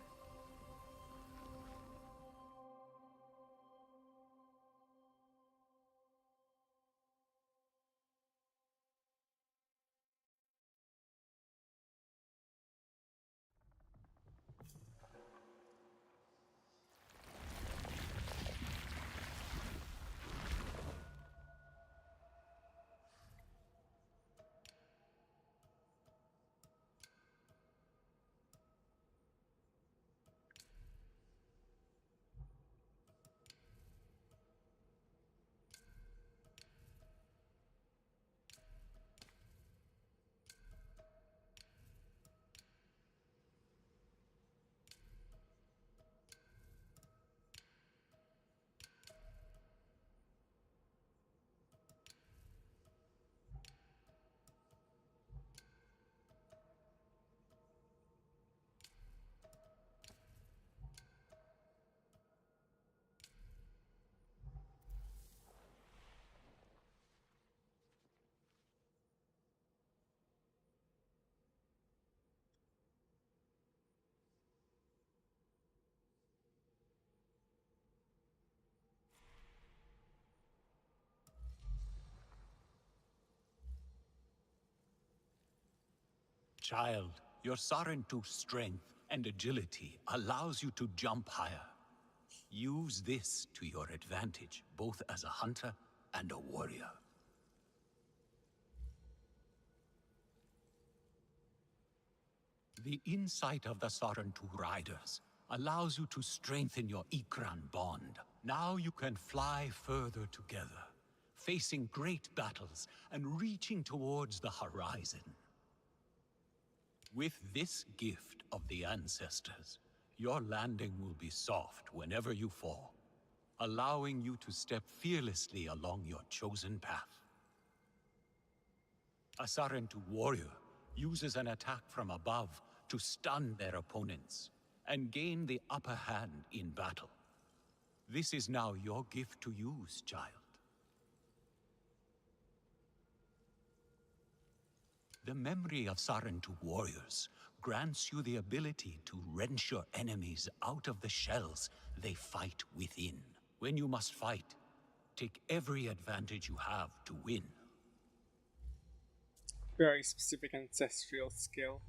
[SPEAKER 12] Child, your Sarentu's strength and agility allows you to jump higher. Use this to your advantage, both as a hunter and a warrior. The insight of the Sarentu riders allows you to strengthen your Ikran bond. Now you can fly further together, facing great battles and reaching towards the horizon. With this gift of the ancestors, your landing will be soft whenever you fall, allowing you to step fearlessly along your chosen path. A Sarentu warrior uses an attack from above to stun their opponents and gain the upper hand in battle. This is now your gift to use, child. The memory of Sarentu warriors grants you the ability to wrench your enemies out of the shells they fight within. When you must fight, take every advantage you have to win.
[SPEAKER 1] Very specific ancestral skill.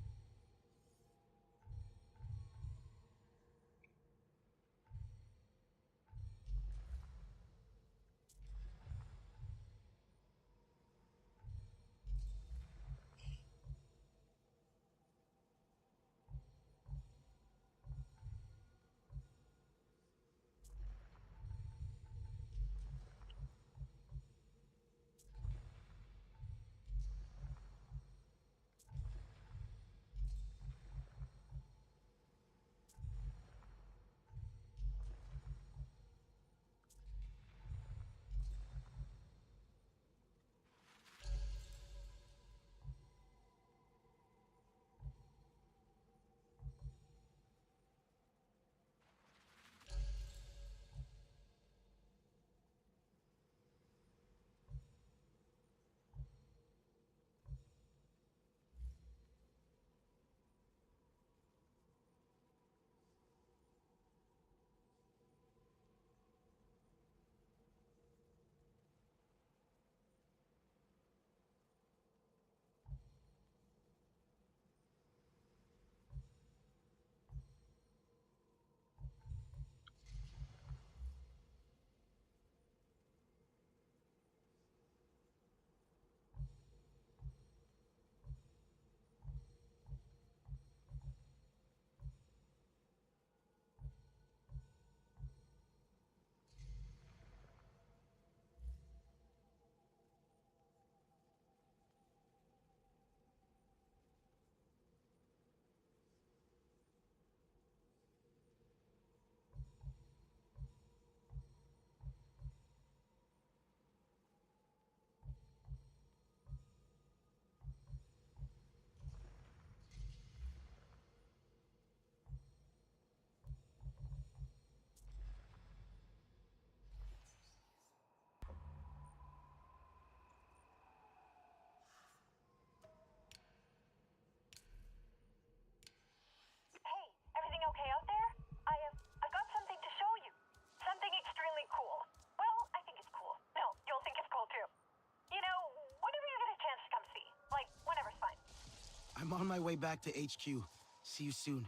[SPEAKER 8] I'm on my way back to HQ. See you soon.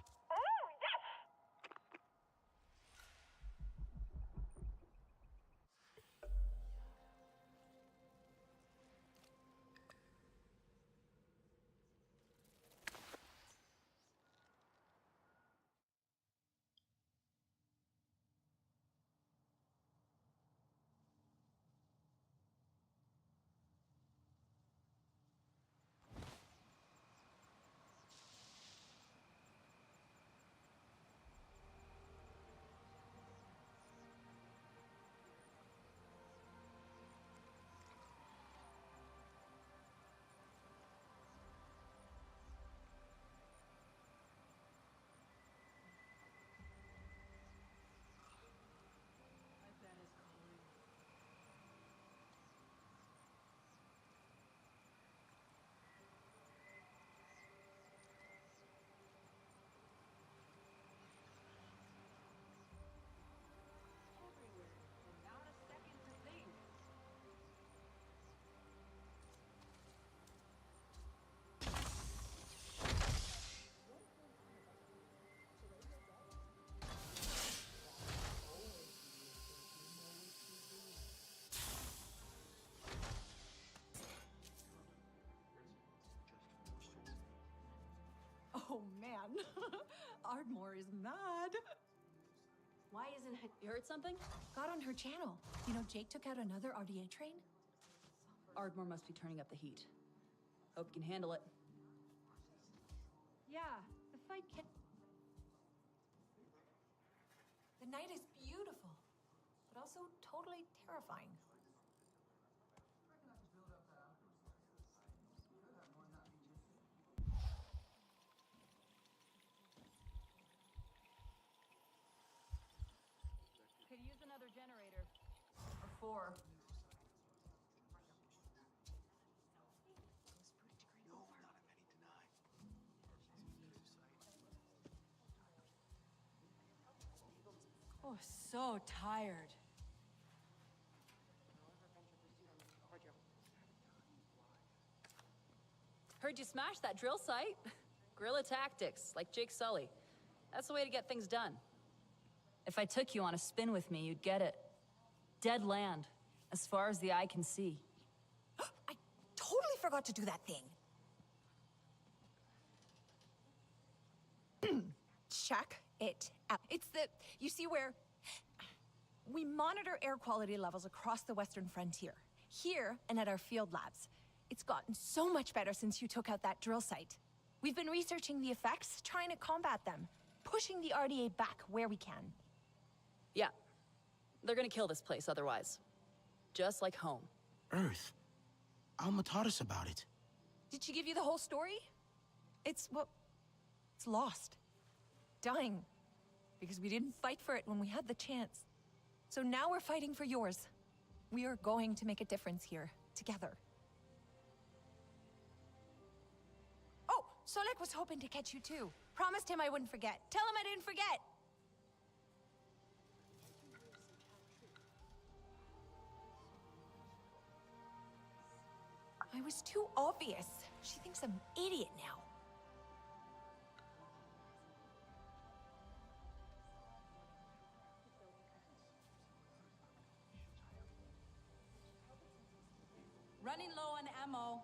[SPEAKER 17] Oh man, Ardmore is mad.
[SPEAKER 20] Why isn't you heard something?
[SPEAKER 17] Got on her channel. You know, Jake took out another RDA train.
[SPEAKER 13] Ardmore must be turning up the heat. Hope you can handle it.
[SPEAKER 17] Yeah, the fight can... The night is beautiful, but also totally terrifying.
[SPEAKER 13] Could use another generator. Or 4.
[SPEAKER 6] Oh, so tired.
[SPEAKER 13] Heard you smashed that drill site. Guerrilla tactics, like Jake Sully. That's the way to get things done. If I took you on a spin with me, you'd get it. Dead land, as far as the eye can see.
[SPEAKER 17] I totally forgot to do that thing. Check it out. It's the, you see where we monitor air quality levels across the western frontier, here and at our field labs. It's gotten so much better since you took out that drill site. We've been researching the effects, trying to combat them, pushing the RDA back where we can.
[SPEAKER 13] Yeah. They're gonna kill this place otherwise. Just like home.
[SPEAKER 8] Earth. Alma taught us about it.
[SPEAKER 17] Did she give you the whole story? It's, well, it's lost. Dying. Because we didn't fight for it when we had the chance. So now we're fighting for yours. We are going to make a difference here, together. Oh, Solek was hoping to catch you too. Promised him I wouldn't forget. Tell him I didn't forget! I was too obvious. She thinks I'm an idiot now.
[SPEAKER 13] Running low on ammo.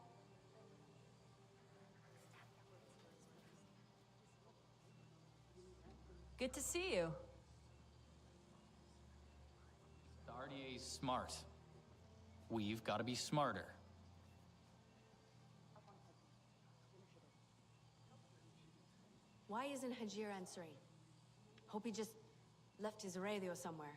[SPEAKER 13] Good to see you.
[SPEAKER 16] The RDA's smart. We've got to be smarter.
[SPEAKER 20] Why isn't Hajir answering? Hope he just left his radio somewhere.